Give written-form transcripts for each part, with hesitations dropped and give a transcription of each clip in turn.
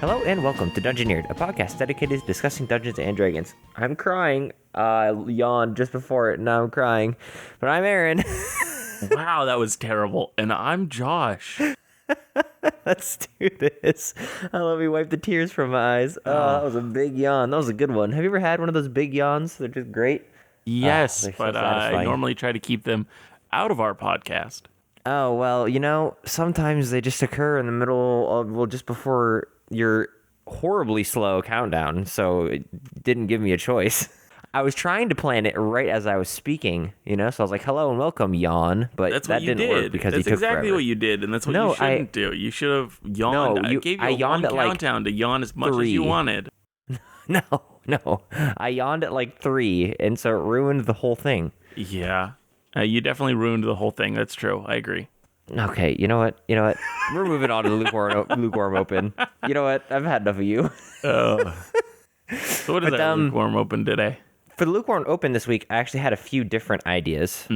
Hello and welcome to Dungeoneered, a podcast dedicated to discussing Dungeons and Dragons. I'm crying. I yawned just before it, now I'm crying. But I'm Aaron. Wow, that was terrible. And I'm Josh. Let's do this. Let me wipe the tears from my eyes. That was a big yawn. That was a good one. Have you ever had one of those big yawns? They're just great. Yes, they're so but I satisfying. normally try to keep them out of our podcast. Oh, well, sometimes they just occur in the middle of, just before your horribly slow countdown, so it didn't give me a choice. I was trying to plan it right as I was speaking, so I was like, hello and welcome, yawn, but That's that what you didn't did. work because That's you took exactly forever. what you did, and that's what you shouldn't do. You should have yawned. No, I gave you I a yawned long at, like, countdown to yawn as much as 3. you wanted. No. I yawned at like 3, and so it ruined the whole thing. Yeah. You definitely ruined the whole thing. That's true. I agree. Okay, you know what? We're moving on to the lukewarm open. You know what? I've had enough of you. So what is that lukewarm open today? For the lukewarm open this week, I actually had a few different ideas,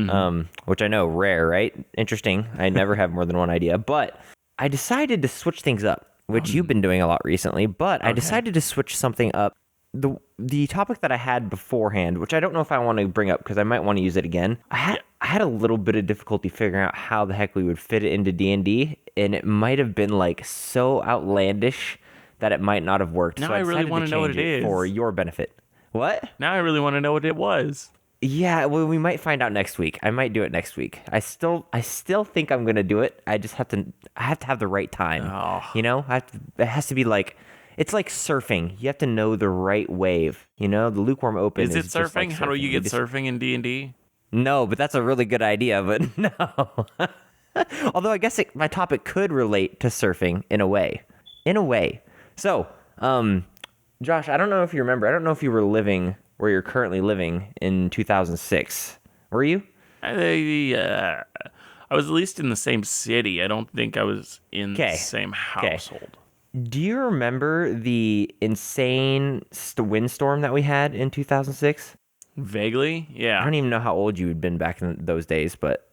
which I know, rare, right? Interesting. I never have more than one idea, but I decided to switch things up, which you've been doing a lot recently, but I decided to switch something up. The topic that I had beforehand, which I don't know if I want to bring up because I might want to use it again. I had a little bit of difficulty figuring out how the heck we would fit it into D&D, and it might have been like so outlandish that it might not have worked. Now so I really want to know what it is for your benefit. What? Now I really want to know what it was. Yeah, well, we might find out next week. I might do it next week. I still think I'm gonna do it. I just have to have the right time. Oh. It has to be like. It's like surfing. You have to know the right wave. The lukewarm open Is it just like surfing? How do you get surfing in D&D? No, but that's a really good idea. But no. Although I guess my topic could relate to surfing in a way. So, Josh, I don't know if you remember. I don't know if you were living where you're currently living in 2006. Were you? I was at least in the same city. I don't think I was in the same household. Do you remember the insane windstorm that we had in 2006? Vaguely, yeah. I don't even know how old you had been back in those days, but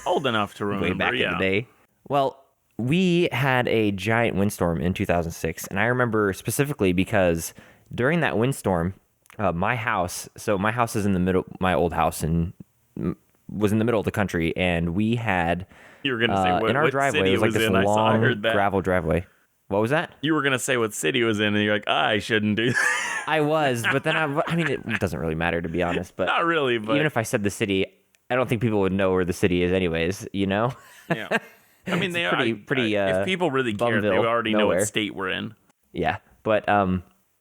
old enough to remember, way back in the day. Well, we had a giant windstorm in 2006, and I remember specifically because during that windstorm, my house is in the middle, my old house was in the middle of the country, and we had you were gonna say in our driveway, it was like this long gravel driveway. What was that? You were going to say what city it was in, and you're like, I shouldn't do that. I was, but then I mean, it doesn't really matter, to be honest. But not really, but... even if I said the city, I don't think people would know where the city is anyways, Yeah. I mean, they are pretty if people really cared, they would already know what state we're in. Yeah, but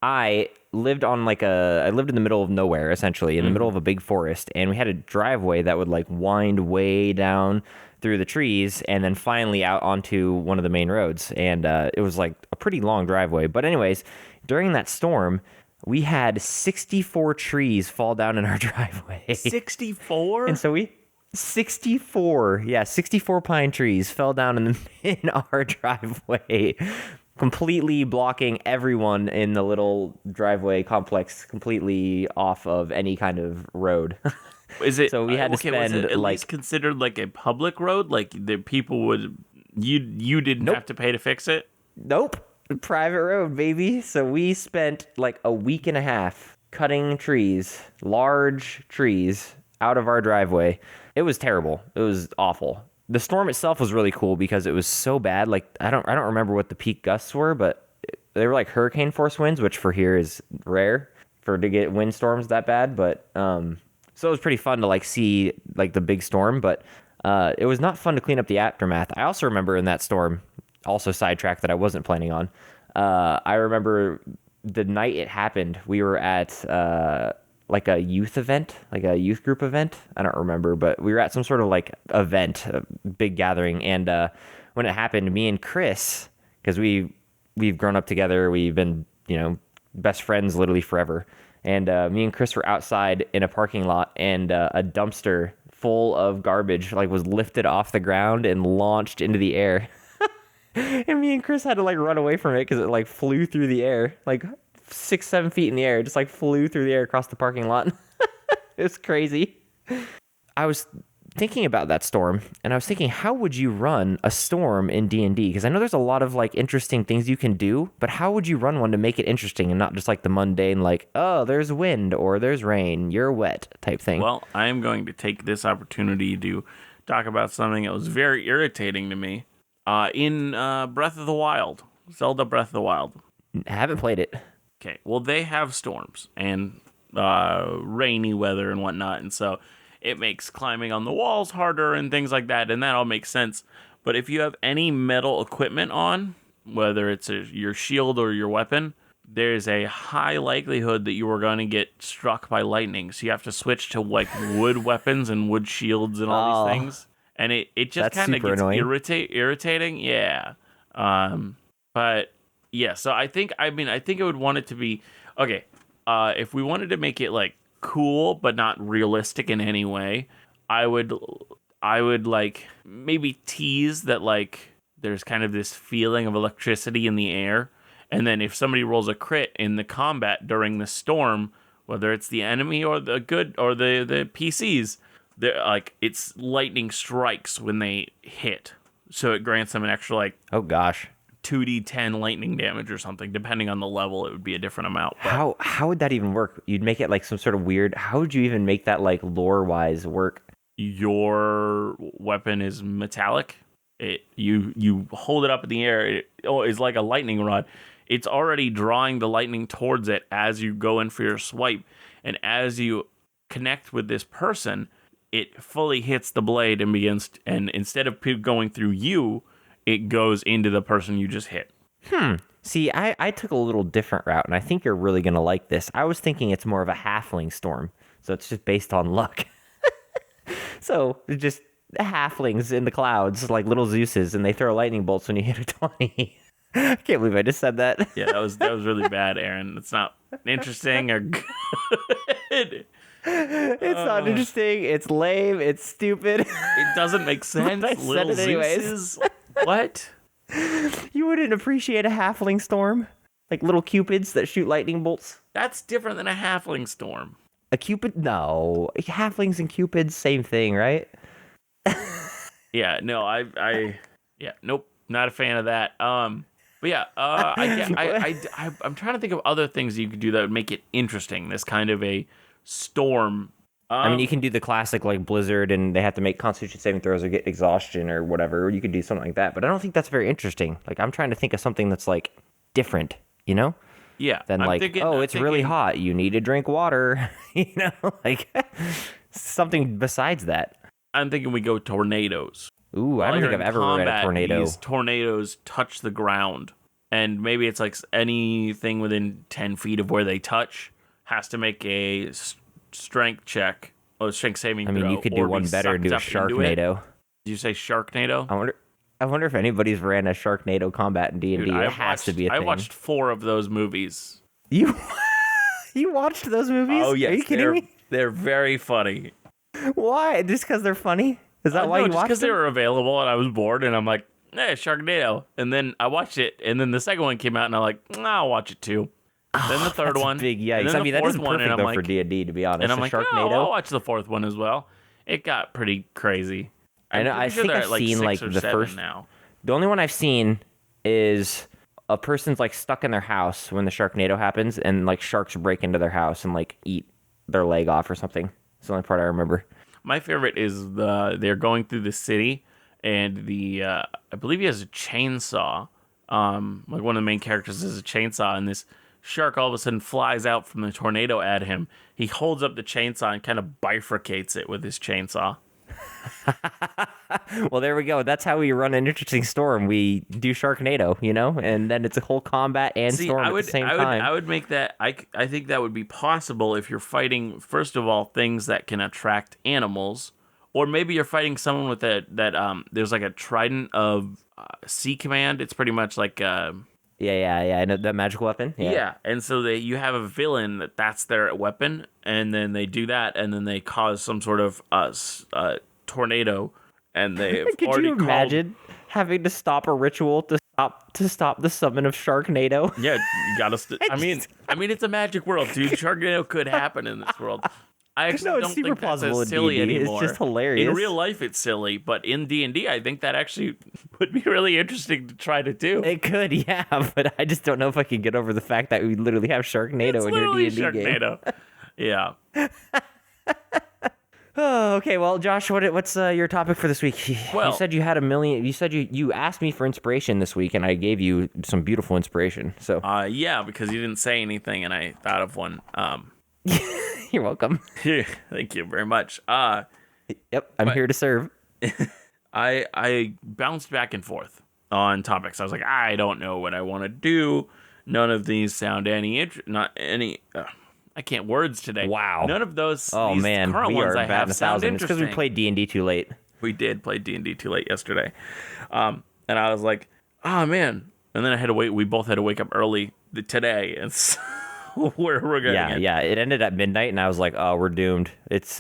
I lived in the middle of nowhere, essentially, in the middle of a big forest, and we had a driveway that would like wind way down through the trees and then finally out onto one of the main roads. And it was like a pretty long driveway. But anyways, during that storm, we had 64 trees fall down in our driveway. 64? And so 64 pine trees fell down in our driveway, completely blocking everyone in the little driveway complex completely off of any kind of road. Is it so we had to spend was it at like least considered like a public road? Like the people would you didn't have to pay to fix it? Nope. Private road, baby. So we spent like a week and a half cutting trees, large trees, out of our driveway. It was terrible. It was awful. The storm itself was really cool because it was so bad. Like I don't remember what the peak gusts were, but they were like hurricane force winds, which for here is rare to get windstorms that bad. But so it was pretty fun to like see like the big storm, but it was not fun to clean up the aftermath. I also remember in that storm, also sidetrack that I wasn't planning on. I remember the night it happened, we were at like a youth event, like a youth group event. I don't remember, but we were at some sort of like event, a big gathering. And when it happened, me and Chris, because we've grown up together, we've been, best friends literally forever. And me and Chris were outside in a parking lot, and a dumpster full of garbage like was lifted off the ground and launched into the air. And me and Chris had to like run away from it because it like flew through the air, like 6-7 feet in the air, just like flew through the air across the parking lot. It's crazy. I was thinking about that storm, and I was thinking, how would you run a storm in D&D? Because I know there's a lot of like interesting things you can do, but how would you run one to make it interesting and not just like the mundane, like, oh, there's wind or there's rain, you're wet type thing? Well, I am going to take this opportunity to talk about something that was very irritating to me in Breath of the Wild, Zelda Breath of the Wild. I haven't played it. Okay, well, they have storms and rainy weather and whatnot, and so it makes climbing on the walls harder and things like that, and that all makes sense. But if you have any metal equipment on, whether it's your shield or your weapon, there's a high likelihood that you are going to get struck by lightning. So you have to switch to like wood weapons and wood shields and all these things. And it just kind of gets irritating. Yeah. But yeah, so I think I would want it to be, okay, if we wanted to make it like cool but not realistic in any way, I would like maybe tease that like there's kind of this feeling of electricity in the air, and then if somebody rolls a crit in the combat during the storm, whether it's the enemy or the good or the PCs, they're like it's lightning strikes when they hit, so it grants them an extra like, oh gosh, 2d10 lightning damage or something. Depending on the level, it would be a different amount. But how would that even work? You'd make it like some sort of weird, how would you even make that like lore wise work? Your weapon is metallic. You hold it up in the air. It's like a lightning rod. It's already drawing the lightning towards it as you go in for your swipe, and as you connect with this person, it fully hits the blade and begins. And instead of going through you, it goes into the person you just hit. See, I took a little different route, and I think you're really gonna like this. I was thinking it's more of a halfling storm, so it's just based on luck. So just halflings in the clouds, like little Zeuses, and they throw lightning bolts when you hit a 20. I can't believe I just said that. Yeah, that was really bad, Aaron. It's not interesting or good. It's not interesting. It's lame. It's stupid. It doesn't make sense. I said it anyways. Zeuses? What? You wouldn't appreciate a halfling storm? Like little cupids that shoot lightning bolts? That's different than a halfling storm. A cupid? No. Halflings and cupids, same thing, right? Yeah, no, yeah, nope, not a fan of that. But yeah, I'm trying to think of other things you could do that would make it interesting. This kind of a storm. I mean, you can do the classic like blizzard, and they have to make Constitution saving throws or get exhaustion or whatever. You could do something like that, but I don't think that's very interesting. Like, I'm trying to think of something that's like different, you know? Yeah. Then it's really hot. You need to drink water, you know? Like something besides that. I'm thinking we go tornadoes. Ooh, I don't think I've ever read a tornado. These tornadoes touch the ground, and maybe it's like anything within 10 feet of where they touch has to make a strength check or strength saving throw. I mean, you could do one better and do a Sharknado. Did you say Sharknado? I wonder if anybody's ran a Sharknado combat in D&D. It has to be a thing. I watched 4 of those movies. You watched those movies? Oh, yes. Are you kidding me? They're very funny. Why? Just because they're funny? Is that why you watched them? Just because they were available and I was bored and I'm like, hey, Sharknado. And then I watched it, and then the second one came out and I'm like, I'll watch it too. Then the third one. Big yikes. I mean, that is perfect though for D&D, to be honest. And I'm like, Sharknado. I'll watch the 4th one as well. It got pretty crazy. I know. I think I've seen like the first. Now. The only one I've seen is a person's like stuck in their house when the Sharknado happens, and like sharks break into their house and like eat their leg off or something. It's the only part I remember. My favorite is they're going through the city, and I believe he has a chainsaw. Like one of the main characters has a chainsaw, and this shark all of a sudden flies out from the tornado at him. He holds up the chainsaw and kind of bifurcates it with his chainsaw. Well, there we go. That's how we run an interesting storm. We do Sharknado, you know, and then it's a whole combat and storm at the same time. I would make that. I think that would be possible if you're fighting, first of all, things that can attract animals, or maybe you're fighting someone with that. There's like a trident of Sea Command. It's pretty much like. Yeah. I know that magical weapon. Yeah, and so you have a villain that's their weapon, and then they do that, and then they cause some sort of tornado, and they could you imagine having to stop a ritual to stop the summon of Sharknado? Yeah, you gotta. I mean, it's a magic world, dude. Sharknado could happen in this world. I actually No, it's don't super think that's plausible as in silly D&D. It's anymore. just hilarious. In real life, it's silly, but in D&D, I think that actually would be really interesting to try to do. It could, yeah, but I just don't know if I can get over the fact that we literally have Sharknado It's in your literally D&D game. Sharknado. Yeah. Oh, okay. Well, Josh, what's your topic for this week? You Well- said you had a million. You said you asked me for inspiration this week, and I gave you some beautiful inspiration. So Yeah, because you didn't say anything, and I thought of one. you're welcome. Thank you very much. Yep, I'm here to serve. I bounced back and forth on topics. I was like, I don't know what I want to do. None of these sound not any. I can't words today. Wow. None of those. Oh these man, current we ones are I have batting sound 1,000. It's because we interesting. played D&D too late. We did play D&D too late yesterday, and I was like, oh man. And then I had to wait. We both had to wake up early today, and so we're going. Yeah. It ended at midnight, and I was like, oh, we're doomed. It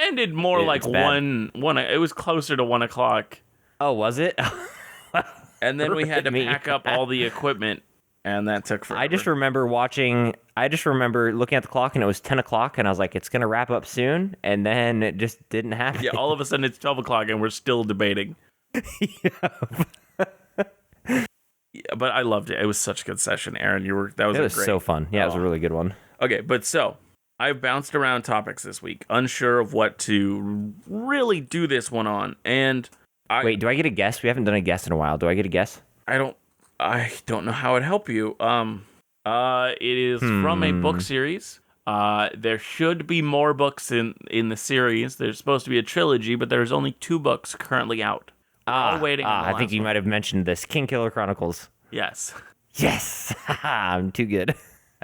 ended more like it's bad. one. It was closer to 1:00. Oh, was it? And then we had to Me. pack up all the equipment, and that took forever. I just remember looking at the clock, and it was 10 o'clock, and I was like, it's gonna wrap up soon, and then it just didn't happen. Yeah, all of a sudden it's 12:00, and we're still debating. Yeah, but I loved it. It was such a good session, Aaron. That was It was great. so fun. Yeah, it was a really good one. Okay, but so I bounced around topics this week, unsure of what to really do this one on, and Wait, do I get a guess? We haven't done a guess in a while. Do I get a guess? I don't know how it'd help you. It is from a book series. There should be more books in the series. There's supposed to be a trilogy, but there's only 2 books currently out. We're all waiting on the I think last you one. might have mentioned this. Kingkiller Chronicles. Yes. Yes! I'm too good.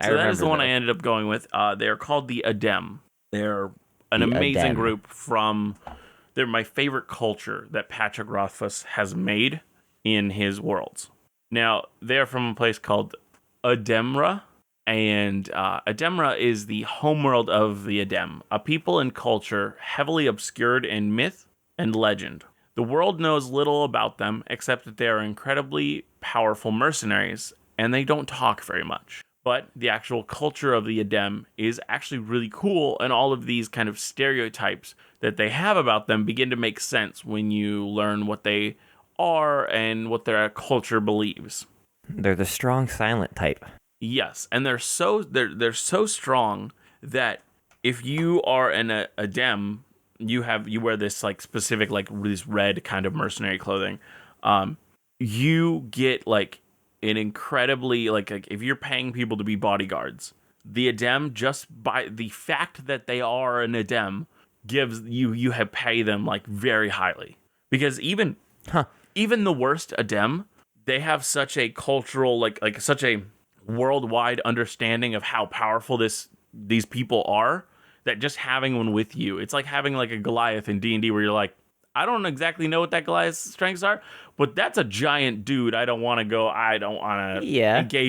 So that is the one I ended up going with. They're called the Adem. They're an The amazing Adem. group they're my favorite culture that Patrick Rothfuss has made in his worlds. Now, they're from a place called Ademra, and Ademra is the homeworld of the Adem, a people and culture heavily obscured in myth and legend. The world knows little about them except that they are incredibly powerful mercenaries, and they don't talk very much. But the actual culture of the Adem is actually really cool, and all of these kind of stereotypes that they have about them begin to make sense when you learn what they are and what their culture believes. They're the strong, silent type. Yes, and they're so strong that if you are an Adem, you wear this like specific like this red kind of mercenary clothing. You get like an incredibly like if you're paying people to be bodyguards, the Adem, just by the fact that they are an Adem, gives you have pay them like very highly, because even the worst Adem, they have such a cultural like such a worldwide understanding of how powerful these people are, that just having one with you, it's like having like a Goliath in D&D where you're like, I don't exactly know what that Goliath's strengths are, but that's a giant dude. I don't want to engage I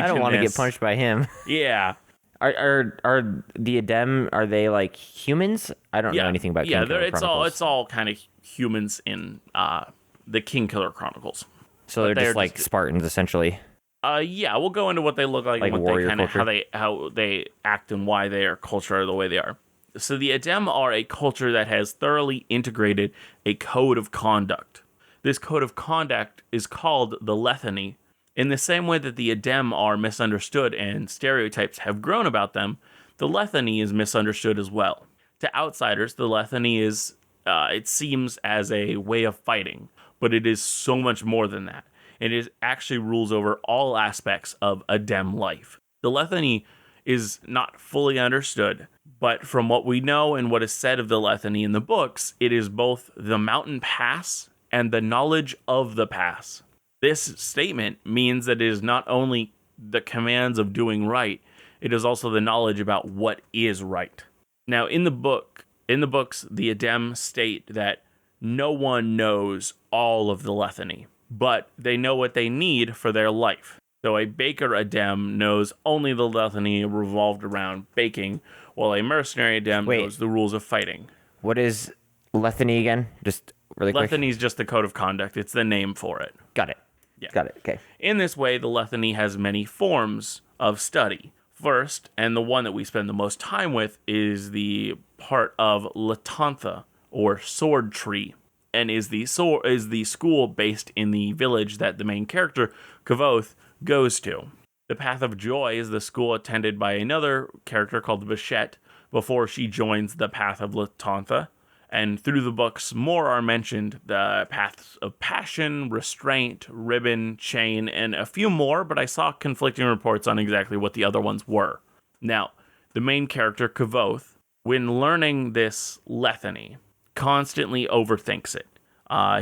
don't want to get punched by him. Yeah. Are the Adem, are they like humans? I don't know anything about Kingkiller Chronicles. It's all kind of humans in the Kingkiller Chronicles. So they're just like Spartans essentially. Yeah, we'll go into what they look like and what warrior they kind of culture. how they act and why their culture are the way they are. So the Adem are a culture that has thoroughly integrated a code of conduct. This code of conduct is called the Lethany. In the same way that the Adem are misunderstood and stereotypes have grown about them, the Lethany is misunderstood as well. To outsiders, the Lethany is, it seems, as a way of fighting, but it is so much more than that. It actually rules over all aspects of Adem life. The Lethany is not fully understood, but from what we know and what is said of the Lethany in the books, it is both the mountain pass and the knowledge of the pass. This statement means that it is not only the commands of doing right, it is also the knowledge about what is right. Now, in the books, the Adem state that no one knows all of the Lethany, but they know what they need for their life. So a baker Adem knows only the Lethany revolved around baking, while a mercenary Adem knows the rules of fighting. What is Lethany again? Just really quick. Lethany is just the code of conduct. It's the name for it. Got it. Yeah. Got it. Okay. In this way, the Lethany has many forms of study. First, and the one that we spend the most time with, is the part of Latantha, or Sword Tree, and is the school based in the village that the main character, Kavoth, goes to. The Path of Joy is the school attended by another character called Bichette before she joins the Path of Latantha. And through the books, more are mentioned: the Paths of Passion, Restraint, Ribbon, Chain, and a few more, but I saw conflicting reports on exactly what the other ones were. Now, the main character, Kavoth, when learning this lethany, constantly overthinks it.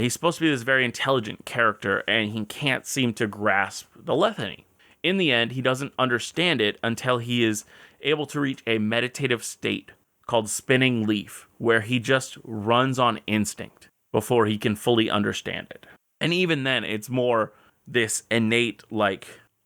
He's supposed to be this very intelligent character, and he can't seem to grasp the lethany. In the end, he doesn't understand it until he is able to reach a meditative state called Spinning Leaf, where he just runs on instinct before he can fully understand it. And even then, it's more this innate,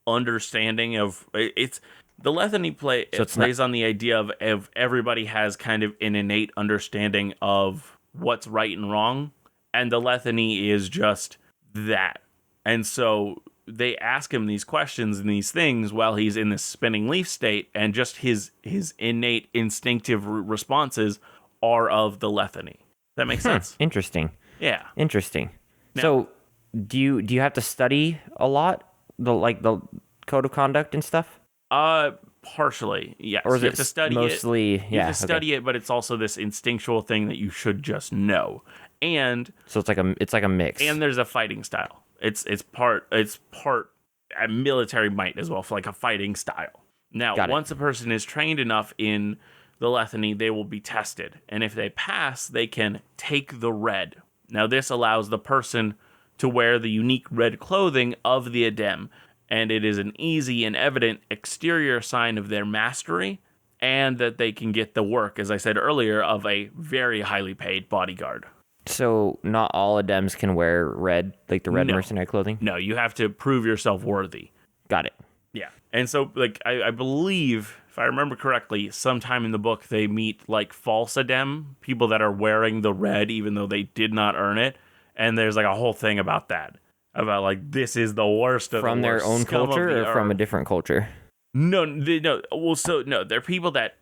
understanding of it's the lethany plays on the idea of everybody has kind of an innate understanding of what's right and wrong, and the lethany is just that. And so they ask him these questions and these things while he's in this spinning leaf state, and just his innate instinctive responses are of the lethany. That makes sense. Interesting. Yeah. Interesting. Now, so do you have to study a lot, the code of conduct and stuff? Partially, yes. Or is you it have to study mostly, it. You have to study it, but it's also this instinctual thing that you should just know. And so it's like a mix. And there's a fighting style. It's part a military might as well, for like a fighting style. Now, once a person is trained enough in the lethany, they will be tested, and if they pass, they can take the red. Now, this allows the person to wear the unique red clothing of the Adem, and it is an easy and evident exterior sign of their mastery, and that they can get the work, as I said earlier, of a very highly paid bodyguard. So not all Adems can wear red, like the red mercenary clothing? No, you have to prove yourself worthy. Got it. Yeah. And so, I believe, if I remember correctly, sometime in the book, they meet, false Adem, people that are wearing the red even though they did not earn it. And there's, a whole thing about that. About, this is the worst of from the worst. From their own culture or from a different culture? No. Well, they're people that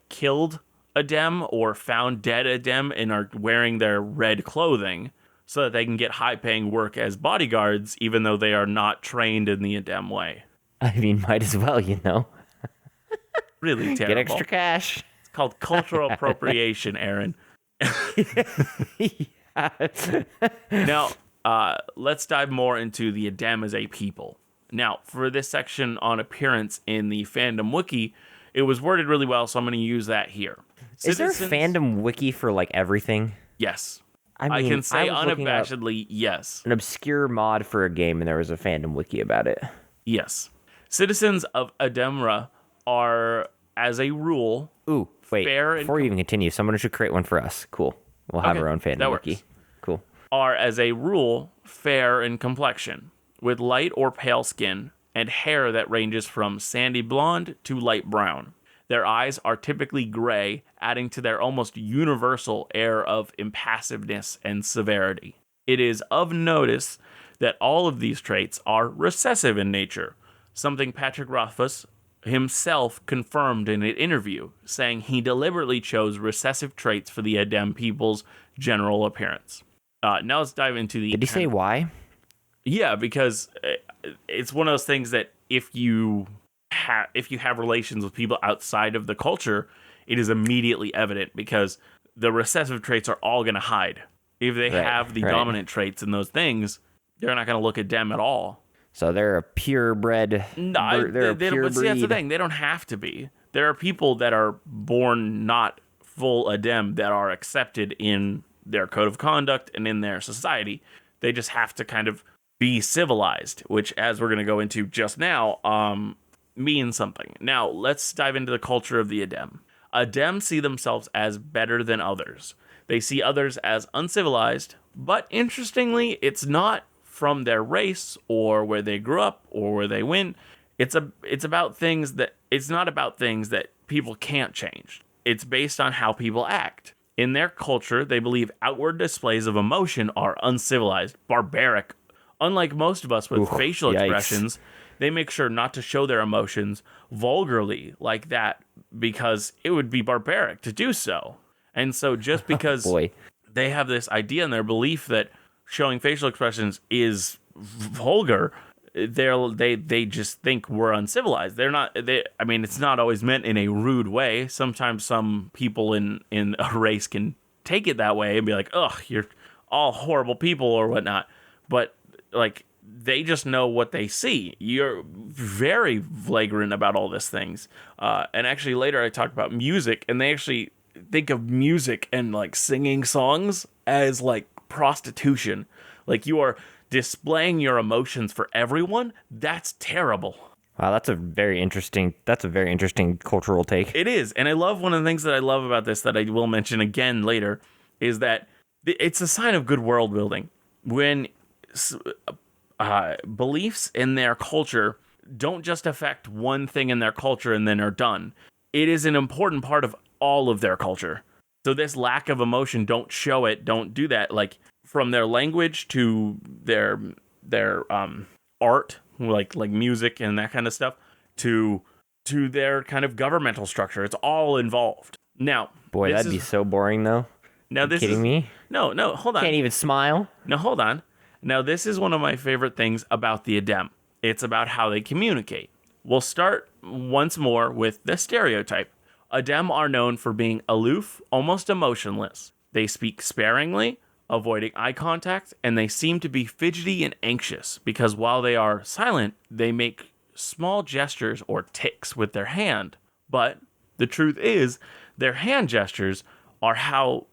killed Adem or found dead Adem and are wearing their red clothing so that they can get high-paying work as bodyguards, even though they are not trained in the Adem way. I mean, might as well, Really terrible. Get extra cash. It's called cultural appropriation, Aaron. Now, let's dive more into the Adem as a people. Now, for this section on appearance in the fandom wiki, it was worded really well, so I'm going to use that here. Is there a fandom wiki for, everything? Yes. I mean, I can say I was unabashedly yes. An obscure mod for a game, and there was a fandom wiki about it. Yes. Citizens of Ademra are, as a rule, fair before you even continue, someone should create one for us. Cool. We'll have our own fandom wiki. Works. Cool. Are, as a rule, fair in complexion, with light or pale skin, and hair that ranges from sandy blonde to light brown. Their eyes are typically gray, adding to their almost universal air of impassiveness and severity. It is of notice that all of these traits are recessive in nature, something Patrick Rothfuss himself confirmed in an interview, saying he deliberately chose recessive traits for the Adem people's general appearance. Now let's dive into the... Did he say why? Yeah, because it's one of those things that if you have relations with people outside of the culture, it is immediately evident, because the recessive traits are all going to hide. If they have the dominant traits in those things, they're not going to look at them at all. So they're a purebred. They're a pure breed. See, that's the thing. They don't have to be. There are people that are born not full Adem that are accepted in their code of conduct and in their society. They just have to kind of be civilized, which, as we're going to go into just now, means something. Now, let's dive into the culture of the Adem. Adem see themselves as better than others. They see others as uncivilized, but interestingly, it's not from their race or where they grew up or where they went. It's about things that it's not about things that people can't change. It's based on how people act. In their culture, they believe outward displays of emotion are uncivilized, barbaric. Unlike most of us with facial expressions, they make sure not to show their emotions vulgarly like that because it would be barbaric to do so. And so just because Boy. they have this idea in their belief that showing facial expressions is vulgar, they just think we're uncivilized. They're not. I mean, it's not always meant in a rude way. Sometimes some people in a race can take it that way and be like, "Ugh, you're all horrible people" or whatnot. But like, they just know what they see. You're very flagrant about all these things. And actually, later I talked about music, and they actually think of music and like singing songs as like prostitution. Like, you are displaying your emotions for everyone. That's terrible. Wow, that's a very interesting cultural take. It is. And I love, one of the things that I love about this that I will mention again later is that it's a sign of good world building when beliefs in their culture don't just affect one thing in their culture and then are done. It is an important part of all of their culture. So this lack of emotion, don't show it, don't do that. Like, from their language to their art, like music and that kind of stuff, to their kind of governmental structure. It's all involved. Now, Boy, that'd be so boring, though. Now, this kidding me? No, hold on. Can't even smile. No, hold on. Now, this is one of my favorite things about the Adem. It's about how they communicate. We'll start once more with the stereotype. Adem are known for being aloof, almost emotionless. They speak sparingly, avoiding eye contact, and they seem to be fidgety and anxious because while they are silent, they make small gestures or ticks with their hand. But the truth is, their hand gestures are how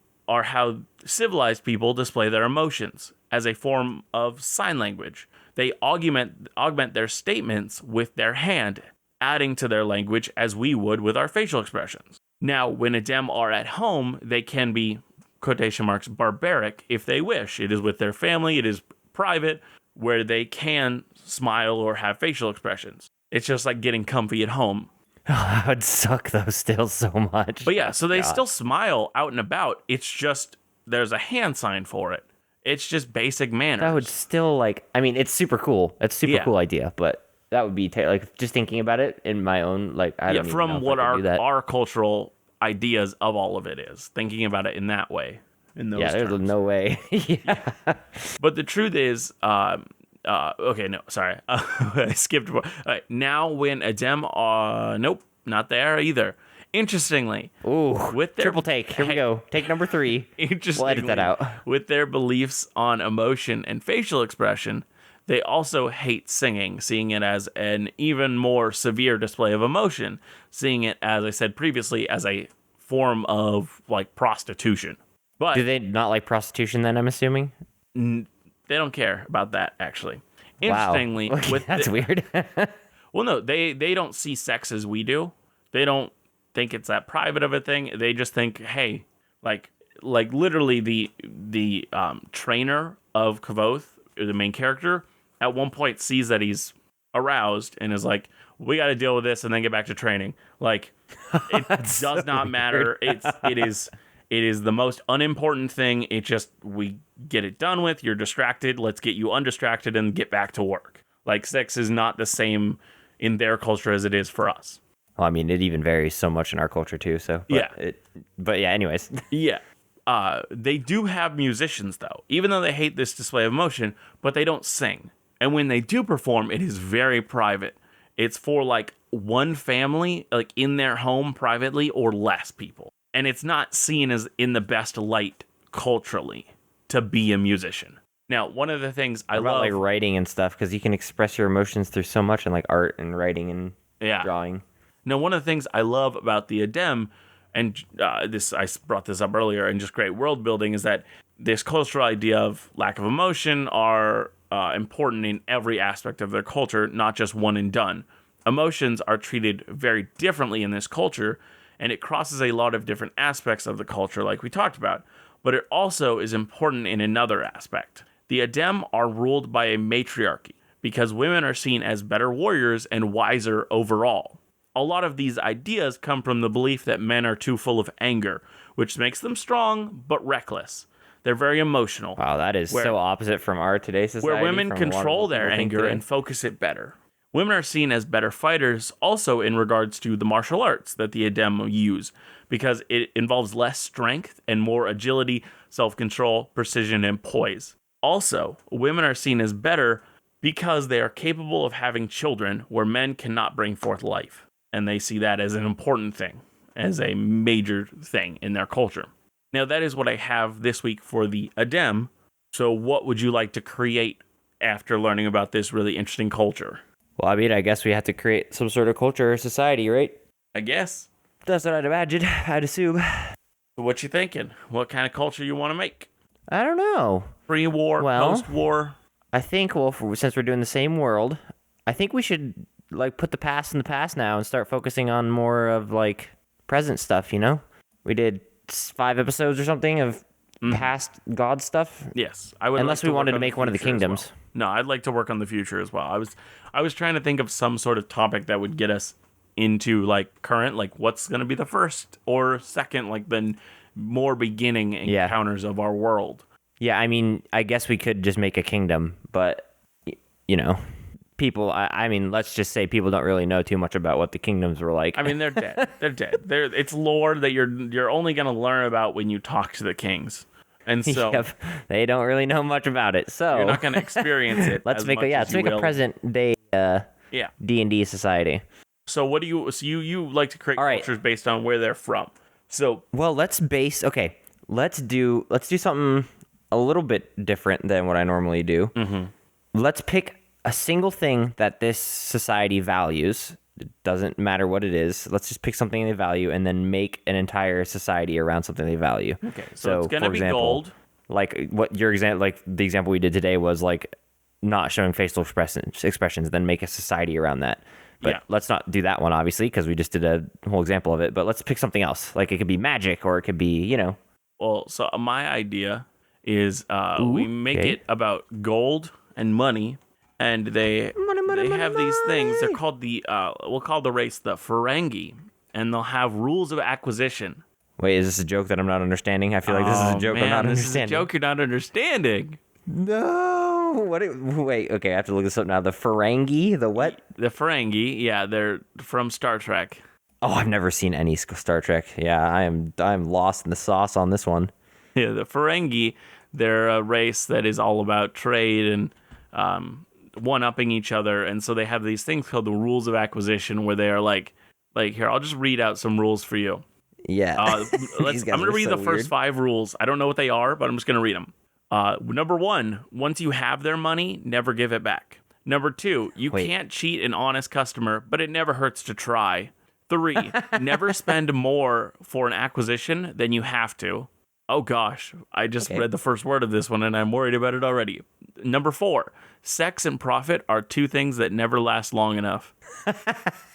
civilized people display their emotions as a form of sign language. They augment their statements with their hand, adding to their language as we would with our facial expressions. Now, when Adem are at home, they can be, quotation marks, barbaric if they wish. It is with their family, it is private, where they can smile or have facial expressions. It's just like getting comfy at home. That would suck, though, still so much. But yeah, so they still smile out and about. It's just, there's a hand sign for it. It's just basic manners. That would still, like, I mean, it's super cool. It's a super cool idea, but that would be, like, just thinking about it in my own, like, I don't even know from what if I could do that. our cultural ideas of all of it is, thinking about it in that way, in those there's terms. no way. But the truth is, okay, no, sorry. I skipped. All right, now when Adem, nope, not there either. Interestingly, with their triple take. Here we go. Take number 3. Interestingly, We'll edit that out. With their beliefs on emotion and facial expression, they also hate singing, seeing it as an even more severe display of emotion, seeing it, as I said previously, as a form of, like, prostitution. But Do they not like prostitution then, I'm assuming? they don't care about that, actually. Wow. Interestingly, That's weird. well, no, they don't see sex as we do. They don't think it's that private of a thing. They just think, hey, like literally the trainer of Kavoth, the main character, at one point sees that he's aroused and is like, we got to deal with this and then get back to training. Like, it does not matter. It is the most unimportant thing. It just, we get it done with. You're distracted. Let's get you undistracted and get back to work. Like, sex is not the same in their culture as it is for us. Well, I mean, it even varies so much in our culture too. So but yeah. Anyways. Yeah. They do have musicians though, even though they hate this display of emotion, but they don't sing. And when they do perform, it is very private. It's for like one family, like in their home privately, or less people. And it's not seen as in the best light culturally to be a musician. Now, one of the things I love, like writing and stuff, because you can express your emotions through so much in like art and writing and drawing. Now, one of the things I love about the Adem, and I brought this up earlier, and just great world building, is that this cultural idea of lack of emotion are important in every aspect of their culture, not just one and done. Emotions are treated very differently in this culture, and it crosses a lot of different aspects of the culture, like we talked about. But it also is important in another aspect. The Adem are ruled by a matriarchy, because women are seen as better warriors and wiser overall. A lot of these ideas come from the belief that men are too full of anger, which makes them strong but reckless. They're very emotional. Wow, that is so opposite from our today's society. Where women control their anger and focus it better. Women are seen as better fighters also in regards to the martial arts that the Adem use, because it involves less strength and more agility, self-control, precision, and poise. Also, women are seen as better because they are capable of having children where men cannot bring forth life. And they see that as an important thing, as a major thing in their culture. Now, that is what I have this week for the Adem. So what would you like to create after learning about this really interesting culture? Well, I mean, I guess we have to create some sort of culture or society, right? I guess. That's what I'd imagine. I'd assume. What you thinking? What kind of culture you want to make? I don't know. Pre-war, Well, post-war? I think, well, since we're doing the same world, I think we should, like, put the past in the past now and start focusing on more of, like, present stuff, you know? We did 5 episodes or something of past God stuff. Yes. I would Unless like we wanted work to on make the one of the future as well. kingdoms. No, I'd like to work on the future as well. I was trying to think of some sort of topic that would get us into, like, current, like, what's going to be the first or second, like, the more beginning encounters of our world. Yeah, I mean, I guess we could just make a kingdom, but, you know, people, I mean, let's just say people don't really know too much about what the kingdoms were like. I mean, they're dead. They're dead. It's lore that you're only going to learn about when you talk to the kings. And so Yep, they don't really know much about it, so you're not going to experience it. let's as make much a as you will. present day D&D society. So what do you like to create All right. cultures based on where they're from? So Well, let's do something a little bit different than what I normally do. Mm-hmm. Let's pick a single thing that this society values. It doesn't matter what it is. Let's just pick something they value and then make an entire society around something they value. okay, so it's going to for be example, gold. Like what your example, like the example we did today was like not showing facial expressions. Then make a society around that. But Yeah. let's not do that one, obviously, because we just did a whole example of it. But let's pick something else. Like it could be magic, or it could be, you know. Well, so my idea is we make okay. it about gold and money, and they have these things. They're called we'll call the race the Ferengi, and they'll have rules of acquisition. Wait, is this a joke that I'm not understanding? I feel like this is a joke I'm not this understanding. is a joke you're not understanding. No. Wait. Okay, I have to look this up now. The Ferengi, the what? The Ferengi, yeah, they're from Star Trek. Oh, I've never seen any Star Trek. Yeah, I'm lost in the sauce on this one. Yeah, the Ferengi, they're a race that is all about trade and one-upping each other, and so they have these things called the rules of acquisition, where they are like here, I'll just read out some rules for you. Yeah. I'm going to read the first 5 rules. I don't know what they are, but I'm just going to read them. Number 1, once you have their money, never give it back. Number 2, you can't cheat an honest customer, but it never hurts to try. 3, never spend more for an acquisition than you have to. Oh gosh, I just read the first word of this one and I'm worried about it already. Number 4, sex and profit are 2 things that never last long enough.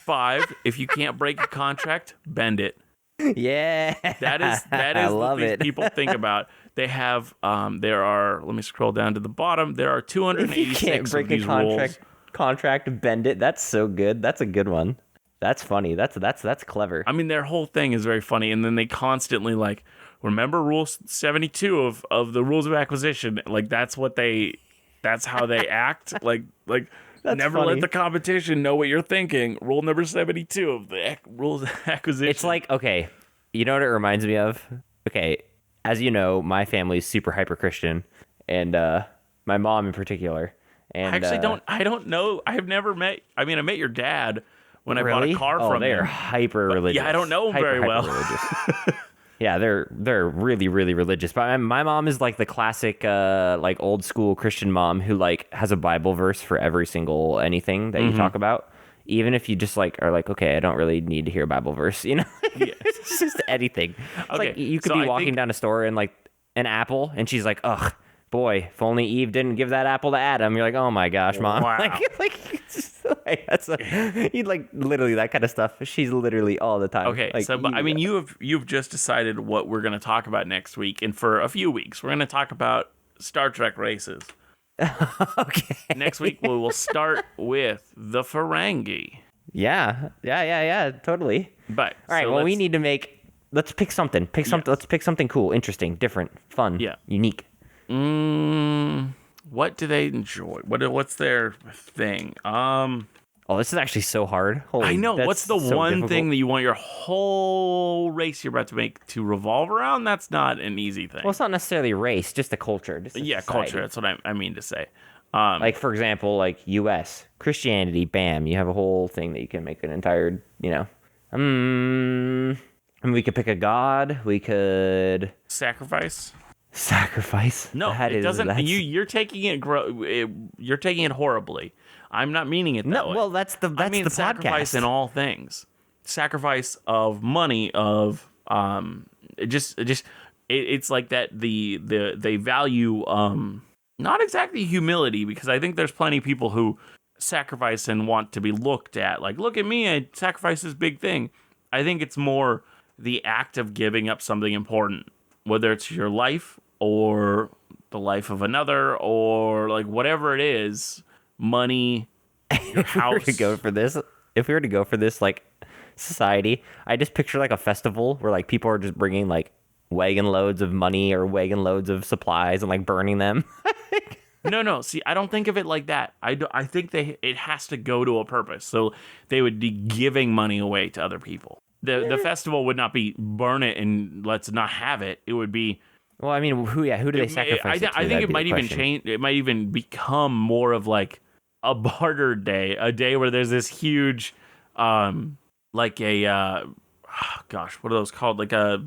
5, if you can't break a contract, bend it. Yeah. That is I love what these it. people think about. They have there are, let me scroll down to the bottom. There are If you 286 can't break of these a rules. contract, bend it. That's so good. That's a good one. That's funny. That's clever. I mean, their whole thing is very funny, and then they constantly like remember rule 72 of the rules of acquisition. Like that's how they act. Like That's never funny. let the competition know what you're thinking. Rule number 72 of the rules of acquisition. It's like, okay, you know what it reminds me of? Okay, as you know, my family's super hyper Christian, and my mom in particular. And I actually I don't know. I have never met. I mean, I met your dad when I bought really? a car Oh, from they are him. hyper religious. yeah, I don't know 'em very well. Religious. Yeah, they're really, really religious. But my mom is like the classic, like old school Christian mom who like has a Bible verse for every single anything that you talk about. Even if you just like are like, okay, I don't really need to hear a Bible verse, you know? It's just anything. It's Okay, like you could so be I walking think- down a store and like an apple, and she's like, ugh, boy, if only Eve didn't give that apple to Adam. You're like, oh my gosh, mom. Wow. That's you like literally that kind of stuff. She's literally all the time. Okay, Like, so but I mean, you've just decided what we're going to talk about next week, and for a few weeks, we're going to talk about Star Trek races. okay. Next week, we will start with the Ferengi. Yeah, totally. But All right, so well, we let's- need to let's pick something. Let's pick something cool, interesting, different, fun, Yeah. unique. What do they enjoy? What's their thing? Oh, this is actually so hard. Holy, I know. that's What's the so one difficult. thing that you want your whole race you're about to make to revolve around? That's not an easy thing. Well, it's not necessarily race, just a culture. Just a Yeah, society. culture. That's what I mean to say. Like, for example, like U.S. Christianity, bam, you have a whole thing that you can make an entire, I mean, we could pick a god. We could Sacrifice. sacrifice. No, That it is, doesn't. that's, You're taking it. You're taking it horribly. I'm not meaning it that no. way. Well, that's the I mean the sacrifice podcast. in all things. Sacrifice of money, of it's like that. They value not exactly humility, because I think there's plenty of people who sacrifice and want to be looked at. Like, look at me, I sacrifice this big thing. I think it's more the act of giving up something important, whether it's your life or the life of another, or like whatever it is, money, your If we were house. to go for this, like society, I just picture like a festival where like people are just bringing like wagon loads of money or wagon loads of supplies and like burning them. No. See, I don't think of it like that. I think it has to go to a purpose. So they would be giving money away to other people. The festival would not be burn it and let's not have it. It would be. Well, I mean, who do they sacrifice it to? I think That'd it be might the even question. change. It might even become more of like a barter day, a day where there's this huge, like a, gosh, what are those called? Like a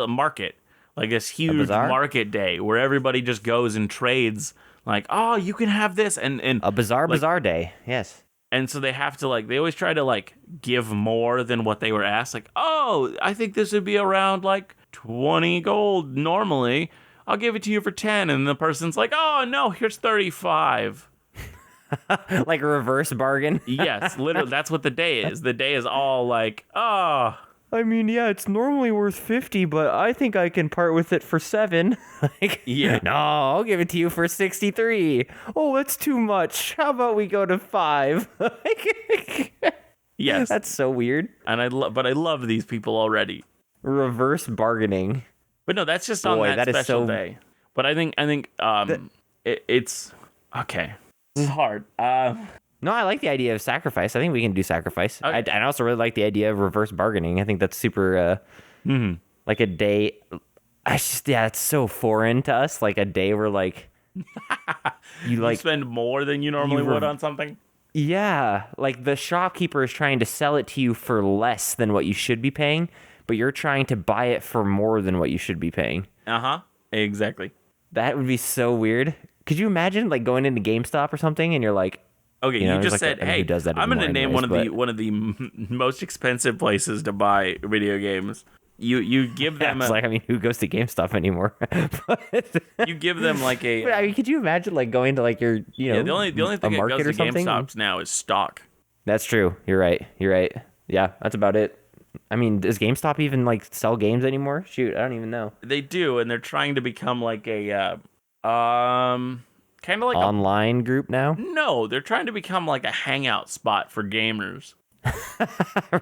market, like this huge bazaar? market day where everybody just goes and trades. Like, oh, you can have this, and A bazaar day. Yes. and so they have to like, they always try to like give more than what they were asked. Like, oh, I think this would be around like 20 gold normally. I'll give it to you for 10. And the person's like, oh, no, here's 35. Like a reverse bargain. Yes, literally, that's what the day is. The day is all like, oh, I mean, yeah, it's normally worth 50, but I think I can part with it for 7. Like, Yeah. no, I'll give it to you for 63. Oh, that's too much. How about we go to 5? yes. That's so weird. And but I love these people already. Reverse bargaining. But no, that's just on Boy, that that is special so- day. But I think it's okay. This is hard. No, I like the idea of sacrifice. I think we can do sacrifice. Okay. I also really like the idea of reverse bargaining. I think that's super, like a day. It's so foreign to us. Like a day where like, you like, spend more than you normally you would on something. yeah, like the shopkeeper is trying to sell it to you for less than what you should be paying, but you're trying to buy it for more than what you should be paying. Exactly. That would be so weird. Could you imagine like going into GameStop or something and you're like, Okay, You know, you there's just like said, I mean, "Hey, who does that I'm going to anymore name anyways, one of the most expensive places to buy video games." You give them it's like, I mean, who goes to GameStop anymore? But, you give them like a but, I mean, could you imagine like going to like your, the only thing a that market goes or to something? GameStops now is stock. That's true. You're right. Yeah, that's about it. I mean, does GameStop even like sell games anymore? Shoot, I don't even know. They do, and they're trying to become like a kind of like Online group now? no, they're trying to become like a hangout spot for gamers.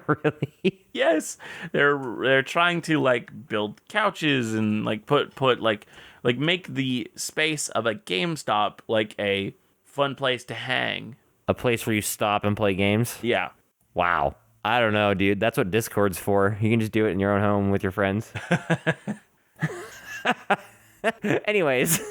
Really? Yes, they're trying to like build couches and like put like make the space of a GameStop like a fun place to hang. A place where you stop and play games? Yeah. Wow. I don't know, dude. That's what Discord's for. You can just do it in your own home with your friends. Anyways,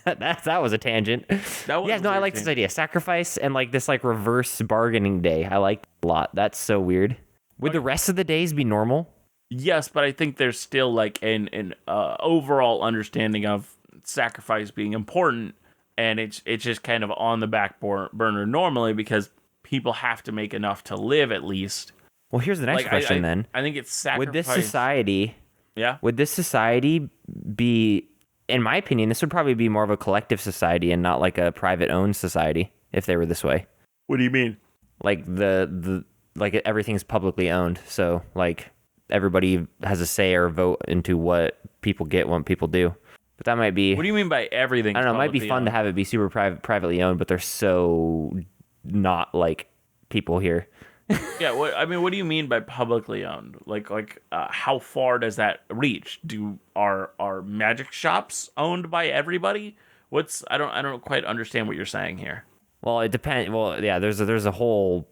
that was a tangent. That was Yeah, a no, I weird like this thing. idea. Sacrifice and like this like reverse bargaining day. I like that a lot. That's so weird. Would the rest of the days be normal? Yes, but I think there's still like an overall understanding of sacrifice being important, and it's just kind of on the back burner normally because people have to make enough to live at least. Well, here's the next Like, question then. I think it's sacrifice. Would this society be, in my opinion, this would probably be more of a collective society and not like a private owned society if they were this way. What do you mean? Like the like everything's publicly owned, so like everybody has a say or vote into what people get, what people do. But that might be, What do you mean by everything? I don't know, it might be fun to have it be super privately owned, but they're so not like people here. Yeah, what do you mean by publicly owned? Like how far does that reach? Are magic shops owned by everybody? I don't quite understand what you're saying here. Well, it depends. Well, yeah, there's a whole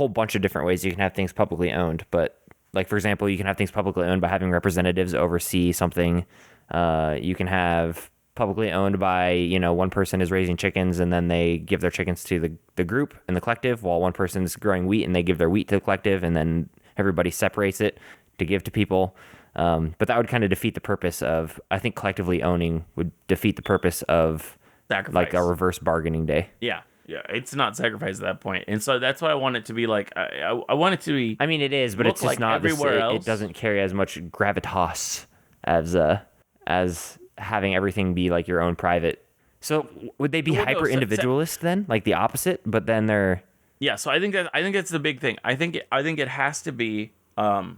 bunch of different ways you can have things publicly owned. But like for example, you can have things publicly owned by having representatives oversee something. You can have publicly owned by one person is raising chickens and then they give their chickens to the group and the collective, while one person's growing wheat and they give their wheat to the collective, and then everybody separates it to give to people. But that would kind of defeat the purpose of, I think collectively owning would defeat the purpose of Sacrifice. like a reverse bargaining day. Yeah. Yeah, it's not sacrifice at that point, and so that's what I want it to be like. I want it to be. I mean, it is, but it's just like not everywhere else. It doesn't carry as much gravitas as having everything be like your own private. So would they be hyper individualist then, like the opposite? But then they're yeah. So I think that's the big thing. I think it has to be. I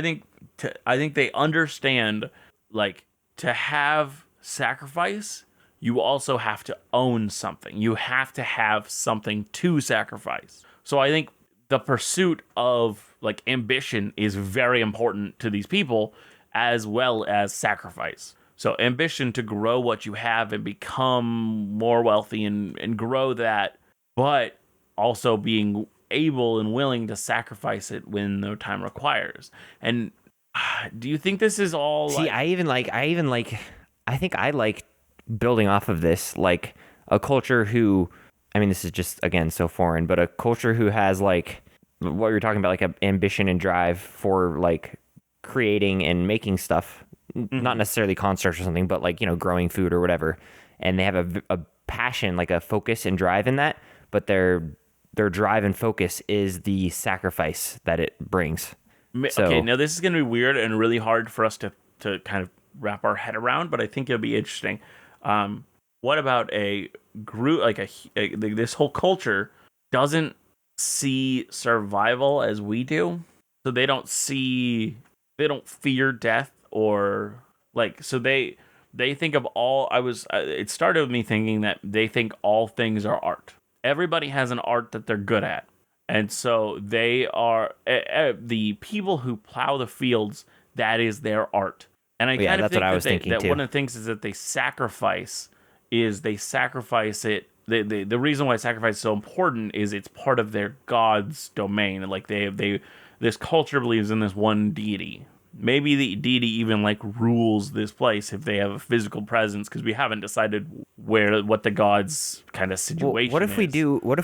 think they understand, like, to have sacrifice, you also have to own something. You have to have something to sacrifice. So I think the pursuit of like ambition is very important to these people, as well as sacrifice. So ambition to grow what you have and become more wealthy and grow that, but also being able and willing to sacrifice it when the time requires. And do you think this is all? See, I think I like building off of this, like a culture who, I mean, this is just again so foreign, but a culture who has like what you're talking about, like ambition and drive for like creating and making stuff, not necessarily constructs or something, but like growing food or whatever, and they have a passion, like a focus and drive in that, but their drive and focus is the sacrifice that it brings. Okay, now this is going to be weird and really hard for us to kind of wrap our head around, but I think it'll be interesting. What about a group, like this whole culture doesn't see survival as we do, so they don't fear death, or like, so they think of all. It started with me thinking that they think all things are art. Everybody has an art that they're good at. And so they are the people who plow the fields. That is their art. And I kind of think that one of the things is that they sacrifice it. The reason why sacrifice is so important is it's part of their God's domain. Like this culture believes in this one deity. Maybe the deity even like rules this place if they have a physical presence, because we haven't decided what the God's kind of situation is. What if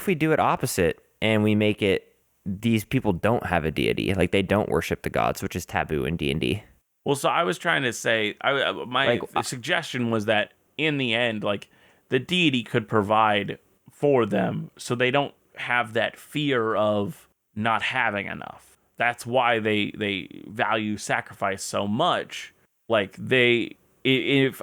we do it opposite? And we make it, these people don't have a deity, like they don't worship the gods, which is taboo in D&D. Well, so I was trying to say, my suggestion was that in the end, like the deity could provide for them, so they don't have that fear of not having enough. That's why they value sacrifice so much. Like if